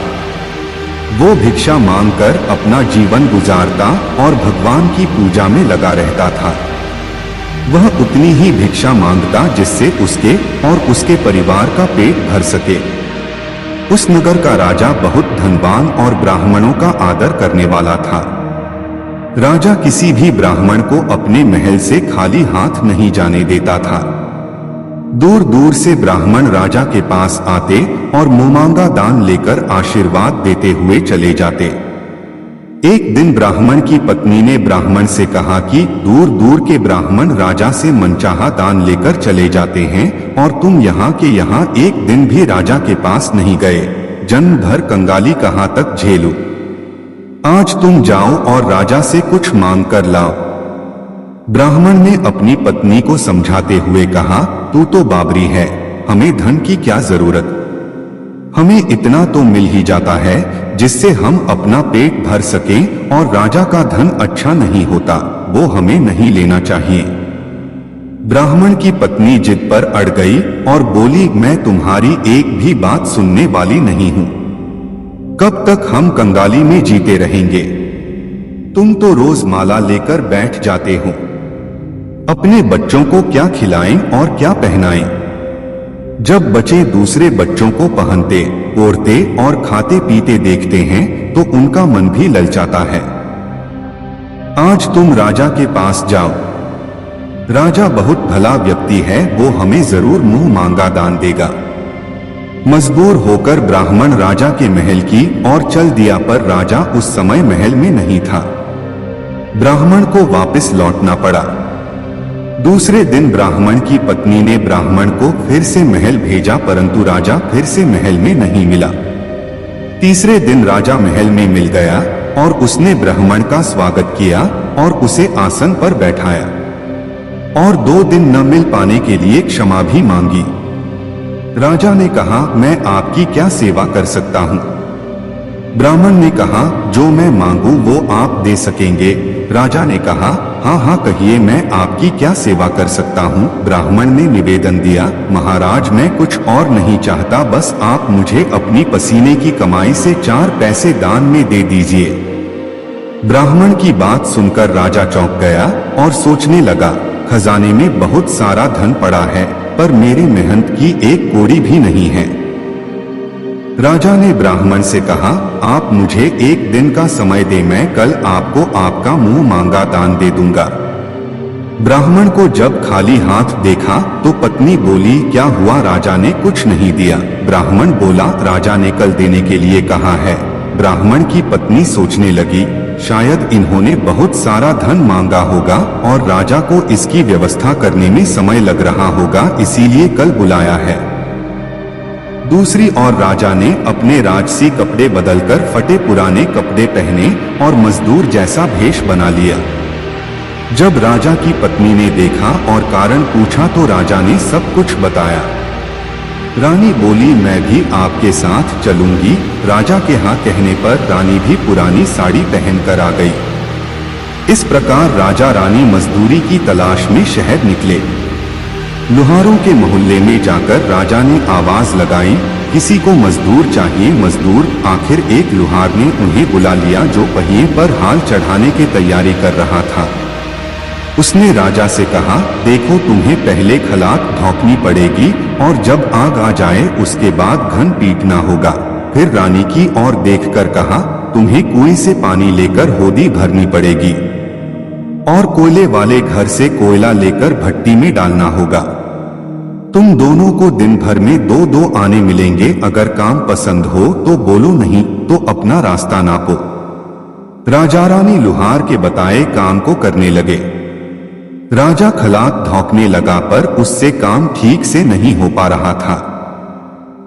वो भिक्षा मांगकर अपना जीवन गुजारता और भगवान की पूजा में लगा रहता था। वह उतनी ही भिक्षा मांगता जिससे उसके और उसके परिवार का पेट भर सके। उस नगर का राजा बहुत धनवान और ब्राह्मणों का आदर करने वाला था। राजा किसी भी ब्राह्मण को अपने महल से खाली हाथ नहीं जाने देता था। दूर दूर से ब्राह्मण राजा के पास आते और मुंहमांगा दान लेकर आशीर्वाद देते हुए चले जाते। एक दिन ब्राह्मण की पत्नी ने ब्राह्मण से कहा कि दूर दूर के ब्राह्मण राजा से मनचाहा दान लेकर चले जाते हैं और तुम यहाँ के यहाँ एक दिन भी राजा के पास नहीं गए। जन्म भर कंगाली कहाँ तक झेलूं? आज तुम जाओ और राजा से कुछ मांग कर लाओ। ब्राह्मण ने अपनी पत्नी को समझाते हुए कहा, तू तो बाबरी है, हमें धन की क्या जरूरत? हमें इतना तो मिल ही जाता है जिससे हम अपना पेट भर सकें, और राजा का धन अच्छा नहीं होता, वो हमें नहीं लेना चाहिए। ब्राह्मण की पत्नी जिद पर अड़ गई और बोली, मैं तुम्हारी एक भी बात सुनने वाली नहीं हूं। कब तक हम कंगाली में जीते रहेंगे? तुम तो रोज माला लेकर बैठ जाते हो। अपने बच्चों को क्या खिलाएं और क्या पहनाएं? जब बच्चे दूसरे बच्चों को पहनते, ओढ़ते और खाते पीते देखते हैं तो उनका मन भी ललचाता है। आज तुम राजा के पास जाओ। राजा बहुत भला व्यक्ति है, वो हमें जरूर मुंह मांगा दान देगा। मजबूर होकर ब्राह्मण राजा के महल की ओर चल दिया, पर राजा उस समय महल में नहीं था। ब्राह्मण को वापस लौटना पड़ा। दूसरे दिन ब्राह्मण की पत्नी ने ब्राह्मण को फिर से महल भेजा, परंतु राजा फिर से महल में नहीं मिला। तीसरे दिन राजा महल में मिल गया और उसने ब्राह्मण का स्वागत किया और उसे आसन पर बैठाया, और 2 दिन न मिल पाने के लिए क्षमा भी मांगी। राजा ने कहा, मैं आपकी क्या सेवा कर सकता हूँ? ब्राह्मण ने कहा, जो मैं मांगू वो आप दे सकेंगे। राजा ने कहा, हाँ हाँ कहिए, मैं आपकी क्या सेवा कर सकता हूँ? ब्राह्मण ने निवेदन दिया, महाराज मैं कुछ और नहीं चाहता, बस आप मुझे अपनी पसीने की कमाई से 4 पैसे दान में दे दीजिए। ब्राह्मण की बात सुनकर राजा चौंक गया और सोचने लगा, खजाने में बहुत सारा धन पड़ा है, पर मेरी मेहनत की एक कौड़ी भी नहीं है। राजा ने ब्राह्मण से कहा, आप मुझे 1 दिन का समय दे, मैं कल आपको आपका मुंह मांगा दान दे दूंगा। ब्राह्मण को जब खाली हाथ देखा तो पत्नी बोली, क्या हुआ? राजा ने कुछ नहीं दिया। ब्राह्मण बोला, राजा ने कल देने के लिए कहा है। ब्राह्मण की पत्नी सोचने लगी, शायद इन्होंने बहुत सारा धन मांगा होगा और राजा को इसकी व्यवस्था करने में समय लग रहा होगा, इसीलिए कल बुलाया है। दूसरी ओर राजा ने अपने राजसी कपड़े बदलकर फटे पुराने कपड़े पहने और मजदूर जैसा भेष बना लिया। जब राजा की पत्नी ने देखा और कारण पूछा तो राजा ने सब कुछ बताया। रानी बोली, मैं भी आपके साथ चलूंगी। राजा के हाँ कहने पर रानी भी पुरानी साड़ी पहनकर आ गई। इस प्रकार राजा रानी मजदूरी की तलाश में शहर निकले। लुहारों के मोहल्ले में जाकर राजा ने आवाज लगाई, किसी को मजदूर चाहिए, मजदूर। आखिर एक लुहार ने उन्हें बुला लिया जो पहिए पर हाल चढ़ाने की तैयारी कर रहा था। उसने राजा से कहा, देखो तुम्हें पहले खलात धोंकनी पड़ेगी और जब आग आ जाए उसके बाद घन पीटना होगा। फिर रानी की ओर देखकर कहा, तुम्हें कुएं से पानी लेकर होदी भरनी पड़ेगी और कोयले वाले घर से कोयला लेकर भट्टी में डालना होगा। तुम दोनों को दिन भर में 2-2 आने मिलेंगे। अगर काम पसंद हो तो बोलो, नहीं तो अपना रास्ता नापो। राजा रानी लुहार के बताए काम को करने लगे। राजा खलाक धौंकने लगा, पर उससे काम ठीक से नहीं हो पा रहा था।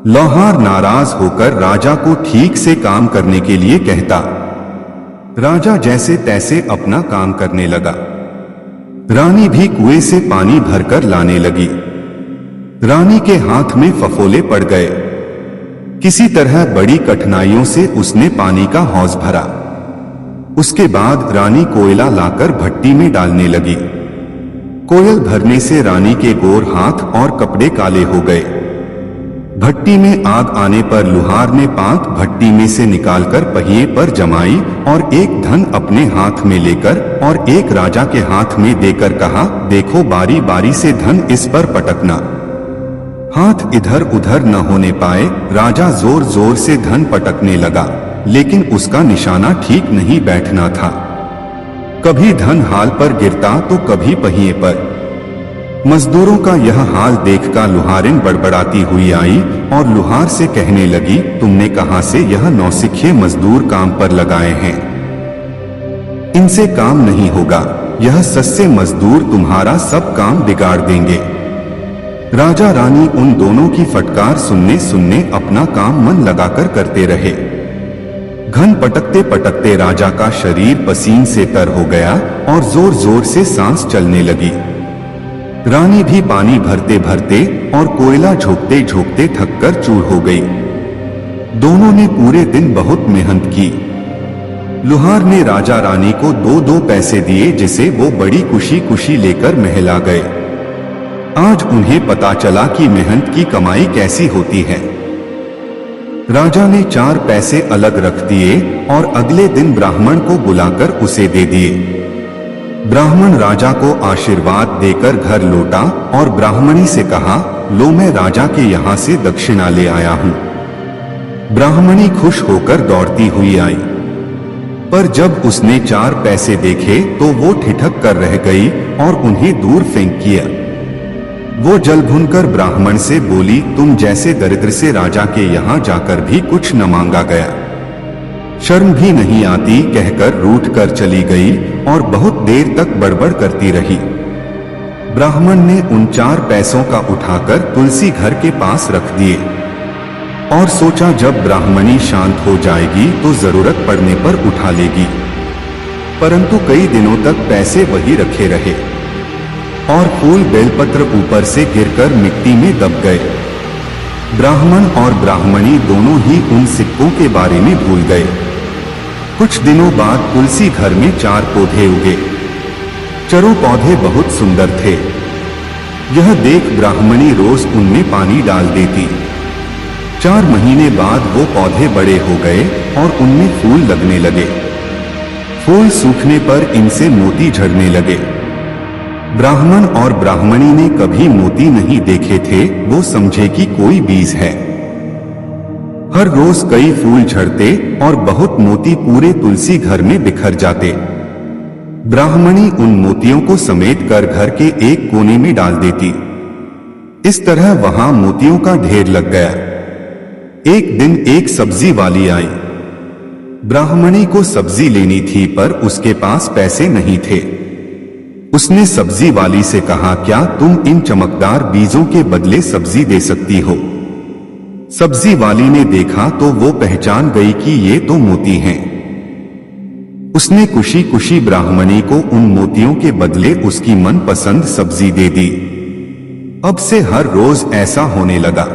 लोहार नाराज होकर राजा को ठीक से काम करने के लिए कहता। राजा जैसे तैसे अपना काम करने लगा। रानी भी कुएं से पानी भरकर लाने लगी। रानी के हाथ में फफोले पड़ गए। किसी तरह बड़ी कठिनाइयों से उसने पानी का हौज भरा। उसके बाद रानी कोयला लाकर भट्टी में डालने लगी। कोयल भरने से रानी के गोर हाथ और कपड़े काले हो गए। भट्टी में आग आने पर लुहार ने पांत भट्टी में से निकालकर पहिए पर जमाई और एक धन अपने हाथ में लेकर और एक राजा के हाथ में देकर कहा, देखो बारी बारी से धन इस पर पटकना। हाथ इधर उधर न होने पाए। राजा जोर जोर से धन पटकने लगा, लेकिन उसका निशाना ठीक नहीं बैठना था। कभी धन हाल पर गिरता तो कभी पहिए पर। मजदूरों का यह हाल देखकर लुहारिन बड़बड़ाती हुई आई और लुहार से कहने लगी, तुमने कहां से यह नौसिखिए मजदूर काम पर लगाए हैं? इनसे काम नहीं होगा। यह सस्ते मजदूर तुम्हारा सब काम बिगाड़ देंगे। राजा रानी उन दोनों की फटकार सुनने सुनने अपना काम मन लगाकर करते रहे। घन पटकते पटकते राजा का शरीर पसीन से तर हो गया और जोर जोर से सांस चलने लगी। रानी भी पानी भरते भरते और कोयला झोंकते झोंकते थककर चूर हो गई। दोनों ने पूरे दिन बहुत मेहनत की। लुहार ने राजा रानी को 2-2 पैसे दिए, जिसे वो बड़ी खुशी खुशी लेकर महल आ गए। आज उन्हें पता चला कि मेहनत की कमाई कैसी होती है। राजा ने 4 पैसे अलग रख दिए और अगले दिन ब्राह्मण को बुलाकर उसे दे दिए। ब्राह्मण राजा को आशीर्वाद देकर घर लौटा और ब्राह्मणी से कहा, लो मैं राजा के यहाँ से दक्षिणा ले आया हूँ। ब्राह्मणी खुश होकर दौड़ती हुई आई, पर जब उसने 4 पैसे देखे तो वो ठिठक कर रह गई और उन्हें दूर फेंक किया। वो जल भुनकर ब्राह्मण से बोली, तुम जैसे दरिद्र से राजा के यहाँ जाकर भी कुछ न मांगा गया। शर्म भी नहीं आती, कहकर रूठ कर चली गई और बहुत देर तक बड़बड़ करती रही। ब्राह्मण ने उन 4 पैसों का उठाकर तुलसी घर के पास रख दिए और सोचा जब ब्राह्मणी शांत हो जाएगी तो जरूरत पड़ने पर उठा लेगी। परंतु कई दिनों तक पैसे वही रखे रहे और फूल बेलपत्र ऊपर से गिरकर मिट्टी में दब गए। ब्राह्मण और ब्राह्मणी दोनों ही उन सिक्कों के बारे में भूल गए। कुछ दिनों बाद तुलसी घर में 4 पौधे उगे। चारों पौधे बहुत सुंदर थे। यह देख ब्राह्मणी रोज उनमें पानी डाल देती। 4 महीने बाद वो पौधे बड़े हो गए और उनमें फूल लगने लगे। फूल सूखने पर इनसे मोती झड़ने लगे। ब्राह्मण और ब्राह्मणी ने कभी मोती नहीं देखे थे। वो समझे कि कोई बीज है। हर रोज कई फूल झड़ते और बहुत मोती पूरे तुलसी घर में बिखर जाते। ब्राह्मणी उन मोतियों को समेट कर घर के एक कोने में डाल देती। इस तरह वहां मोतियों का ढेर लग गया। एक दिन एक सब्जी वाली आई। ब्राह्मणी को सब्जी लेनी थी, पर उसके पास पैसे नहीं थे। उसने सब्जी वाली से कहा, क्या तुम इन चमकदार बीजों के बदले सब्जी दे सकती हो? सब्जी वाली ने देखा तो वो पहचान गई कि ये तो मोती हैं। उसने खुशी खुशी ब्राह्मणी को उन मोतियों के बदले उसकी मनपसंद सब्जी दे दी। अब से हर रोज ऐसा होने लगा।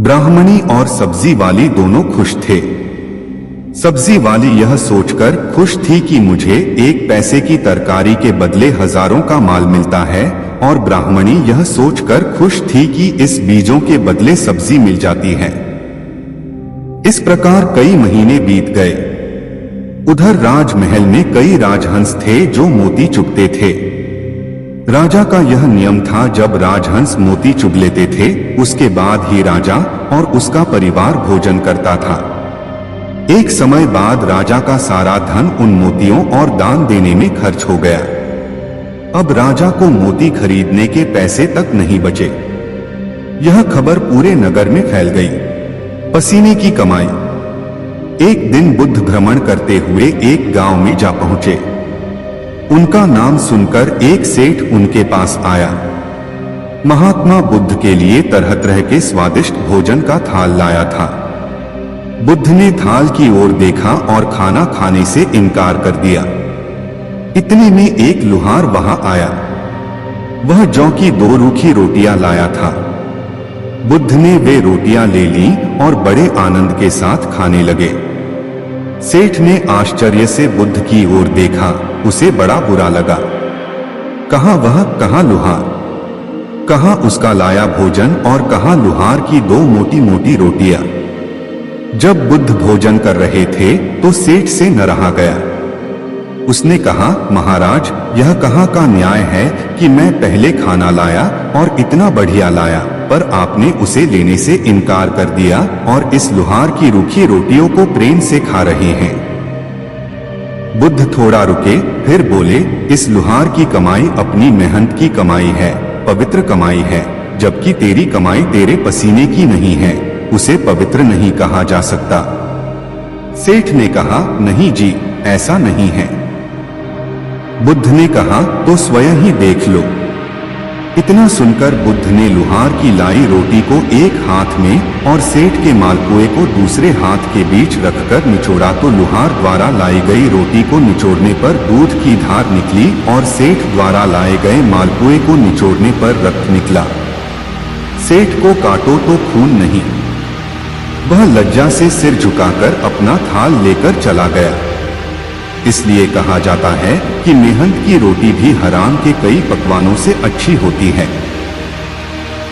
ब्राह्मणी और सब्जी वाली दोनों खुश थे। सब्जी वाली यह सोचकर खुश थी कि मुझे 1 पैसे की तरकारी के बदले हजारों का माल मिलता है, और ब्राह्मणी यह सोचकर खुश थी कि इस बीजों के बदले सब्जी मिल जाती है। इस प्रकार कई महीने बीत गए। उधर राजमहल में कई राजहंस थे जो मोती चुगते थे। राजा का यह नियम था, जब राजहंस मोती चुग लेते थे उसके बाद ही राजा और उसका परिवार भोजन करता था। एक समय बाद राजा का सारा धन उन मोतियों और दान देने में खर्च हो गया। अब राजा को मोती खरीदने के पैसे तक नहीं बचे। यह खबर पूरे नगर में फैल गई। पसीने की कमाई। एक दिन बुद्ध भ्रमण करते हुए एक गांव में जा पहुंचे। उनका नाम सुनकर एक सेठ उनके पास आया। महात्मा बुद्ध के लिए तरह तरह के स्वादिष्ट भोजन का थाल लाया था। बुद्ध ने थाल की ओर देखा और खाना खाने से इनकार कर दिया। इतने में एक लुहार वहां आया। वह जौ की 2 रूखी रोटियां लाया था। बुद्ध ने वे रोटियां ले ली और बड़े आनंद के साथ खाने लगे। सेठ ने आश्चर्य से बुद्ध की ओर देखा। उसे बड़ा बुरा लगा। कहां वह, कहां लुहार, कहां उसका लाया भोजन और कहां लुहार की 2 मोटी मोटी रोटियां। जब बुद्ध भोजन कर रहे थे तो सेठ से न रहा गया। उसने कहा, महाराज, यह कहां का न्याय है कि मैं पहले खाना लाया और इतना बढ़िया लाया, पर आपने उसे लेने से इनकार कर दिया और इस लुहार की रूखी रोटियों को प्रेम से खा रहे हैं। बुद्ध थोड़ा रुके, फिर बोले, इस लुहार की कमाई अपनी मेहनत की कमाई है, पवित्र कमाई है, जबकि तेरी कमाई तेरे पसीने की नहीं है, उसे पवित्र नहीं कहा जा सकता। सेठ ने कहा, नहीं जी, ऐसा नहीं है। बुद्ध ने कहा, तो स्वयं ही देख लो। इतना सुनकर बुद्ध ने लुहार की लाई रोटी को एक हाथ में और सेठ के मालपुए को दूसरे हाथ के बीच रखकर निचोड़ा तो लुहार द्वारा लाई गई रोटी को निचोड़ने पर दूध की धार निकली और सेठ द्वारा लाए गए मालपुए को निचोड़ने पर रक्त निकला। सेठ को काटो तो खून नहीं। वह लज्जा से सिर झुकाकर अपना थाल लेकर चला गया। इसलिए कहा जाता है कि मेहनत की रोटी भी हराम के कई पकवानों से अच्छी होती है।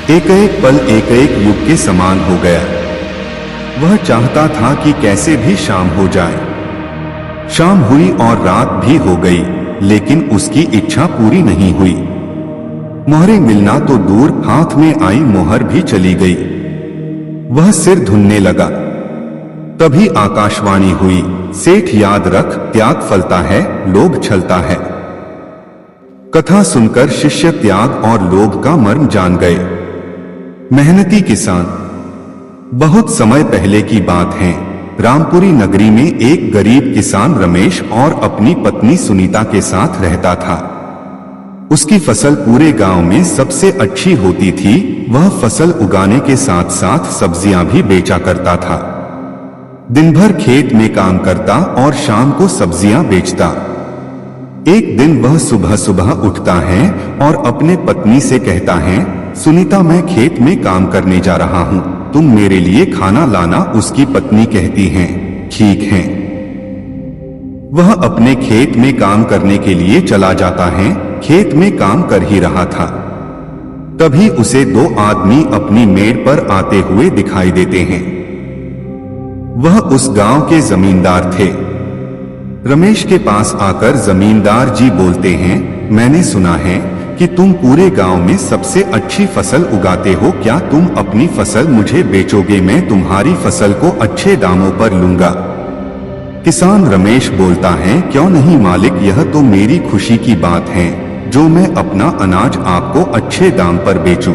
एक एक पल एक एक युग के समान हो गया। वह चाहता था कि कैसे भी शाम हो जाए। शाम हुई और रात भी हो गई, लेकिन उसकी इच्छा पूरी नहीं हुई। मोहरें मिलना तो दूर, हाथ में आई मोहर भी चली गई। वह सिर धुनने लगा। तभी आकाशवाणी हुई, सेठ याद रख, त्याग फलता है, लोभ छलता है। कथा सुनकर शिष्य त्याग और लोभ का मर्म जान गए। मेहनती किसान। बहुत समय पहले की बात है। रामपुरी नगरी में एक गरीब किसान रमेश और अपनी पत्नी सुनीता के साथ रहता था। उसकी फसल पूरे गांव में सबसे अच्छी होती थी। वह फसल उगाने के साथ साथ सब्जियां भी बेचा करता था। दिन भर खेत में काम करता और शाम को सब्जियां बेचता। एक दिन वह सुबह सुबह उठता है और अपने पत्नी से कहता है, सुनीता, मैं खेत में काम करने जा रहा हूं, तुम मेरे लिए खाना लाना। उसकी पत्नी कहती है, ठीक है। वह अपने खेत में काम करने के लिए चला जाता है। खेत में काम कर ही रहा था, तभी उसे 2 आदमी अपनी मेड़ पर आते हुए दिखाई देते हैं। वह उस गांव के जमींदार थे। रमेश के पास आकर जमींदार जी बोलते हैं, मैंने सुना है कि तुम पूरे गांव में सबसे अच्छी फसल उगाते हो, क्या तुम अपनी फसल मुझे बेचोगे? मैं तुम्हारी फसल को अच्छे दामों पर लूंगा। किसान रमेश बोलता है, क्यों नहीं मालिक, यह तो मेरी खुशी की बात है जो मैं अपना अनाज आपको अच्छे दाम पर बेचूं।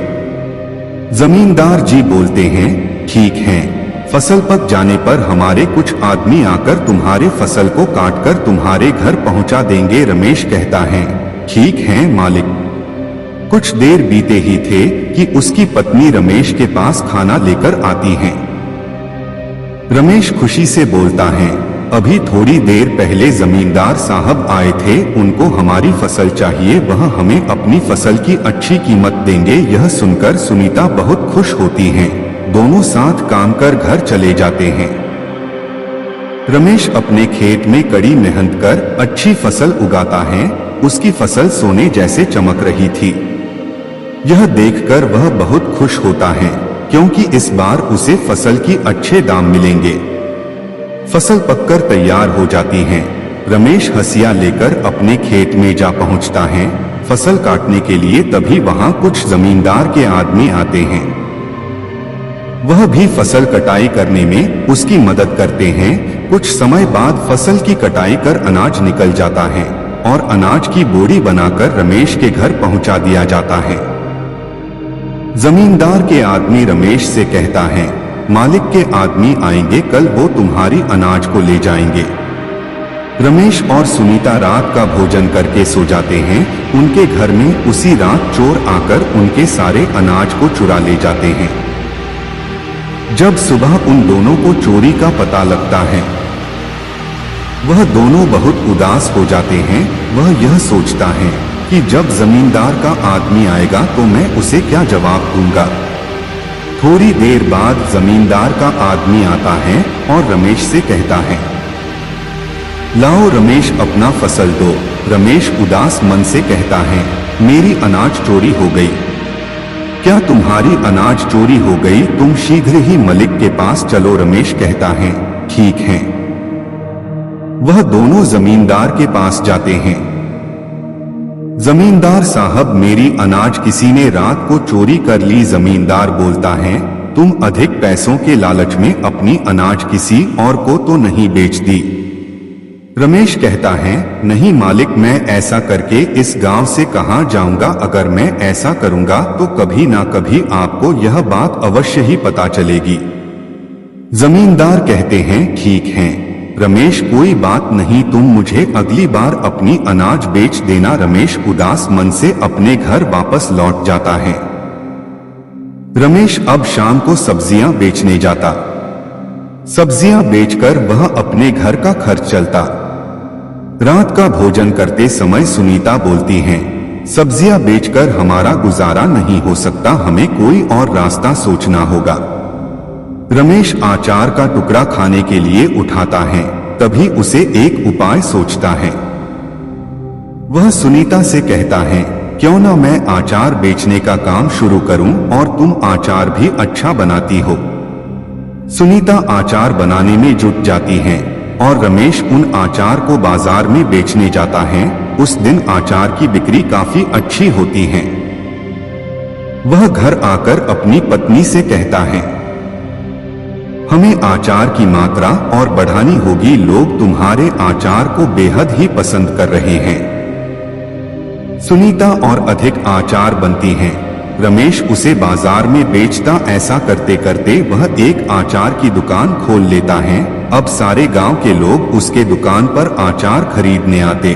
जमींदार जी बोलते हैं, ठीक है, फसल पक जाने पर हमारे कुछ आदमी आकर तुम्हारे फसल को काटकर तुम्हारे घर पहुंचा देंगे। रमेश कहता है, ठीक है मालिक। कुछ देर बीते ही थे कि उसकी पत्नी रमेश के पास खाना लेकर आती है। रमेश खुशी से बोलता है, अभी थोड़ी देर पहले जमींदार साहब आए थे, उनको हमारी फसल चाहिए, वह हमें अपनी फसल की अच्छी कीमत देंगे। यह सुनकर सुनीता बहुत खुश होती हैं। दोनों साथ काम कर घर चले जाते हैं। रमेश अपने खेत में कड़ी मेहनत कर अच्छी फसल उगाता है। उसकी फसल सोने जैसे चमक रही थी। यह देखकर वह बहुत खुश होता है, क्योंकि इस बार उसे फसल की अच्छे दाम मिलेंगे। फसल पककर तैयार हो जाती है। रमेश हसिया लेकर अपने खेत में जा पहुंचता है फसल काटने के लिए। तभी वहां कुछ जमींदार के आदमी आते हैं। वह भी फसल कटाई करने में उसकी मदद करते हैं। कुछ समय बाद फसल की कटाई कर अनाज निकल जाता है और अनाज की बोरी बनाकर रमेश के घर पहुंचा दिया जाता है। जमींदार के आदमी रमेश से कहता है, मालिक के आदमी आएंगे, कल वो तुम्हारी अनाज को ले जाएंगे। रमेश और सुनीता रात का भोजन करके सो जाते हैं। उनके घर में उसी रात चोर आकर उनके सारे अनाज को चुरा ले जाते हैं। जब सुबह उन दोनों को चोरी का पता लगता है, वह दोनों बहुत उदास हो जाते हैं। वह यह सोचता है कि जब जमींदार का आदमी आएगा तो मैं उसे क्या जवाब दूंगा। थोड़ी देर बाद जमींदार का आदमी आता है और रमेश से कहता है, लाओ रमेश अपना फसल दो। रमेश उदास मन से कहता है, मेरी अनाज चोरी हो गई। क्या तुम्हारी अनाज चोरी हो गई? तुम शीघ्र ही मलिक के पास चलो। रमेश कहता है, ठीक है। वह दोनों जमींदार के पास जाते हैं। जमींदार साहब, मेरी अनाज किसी ने रात को चोरी कर ली। जमींदार बोलता है, तुम अधिक पैसों के लालच में अपनी अनाज किसी और को तो नहीं बेच दी? रमेश कहता है, नहीं मालिक, मैं ऐसा करके इस गांव से कहां जाऊंगा। अगर मैं ऐसा करूंगा तो कभी ना कभी आपको यह बात अवश्य ही पता चलेगी। जमींदार कहते हैं, ठीक है रमेश, कोई बात नहीं, तुम मुझे अगली बार अपनी अनाज बेच देना। रमेश उदास मन से अपने घर वापस लौट जाता है। रमेश अब शाम को सब्जियां बेचने जाता। सब्जियां बेचकर वह अपने घर का खर्च चलता। रात का भोजन करते समय सुनीता बोलती हैं, सब्जियां बेचकर हमारा गुजारा नहीं हो सकता, हमें कोई और रास्ता सोचना होगा। रमेश अचार का टुकड़ा खाने के लिए उठाता है। तभी उसे एक उपाय सोचता है। वह सुनीता से कहता है, क्यों ना मैं अचार बेचने का काम शुरू करूं और तुम अचार भी अच्छा बनाती हो। सुनीता अचार बनाने में जुट जाती है और रमेश उन अचार को बाजार में बेचने जाता है। उस दिन अचार की बिक्री काफी अच्छी होती है। वह घर आकर अपनी पत्नी से कहता है, हमें अचार की मात्रा और बढ़ानी होगी, लोग तुम्हारे अचार को बेहद ही पसंद कर रहे हैं। सुनीता और अधिक अचार बनती हैं। रमेश उसे बाजार में बेचता। ऐसा करते करते वह एक अचार की दुकान खोल लेता है। अब सारे गांव के लोग उसके दुकान पर अचार खरीदने आते।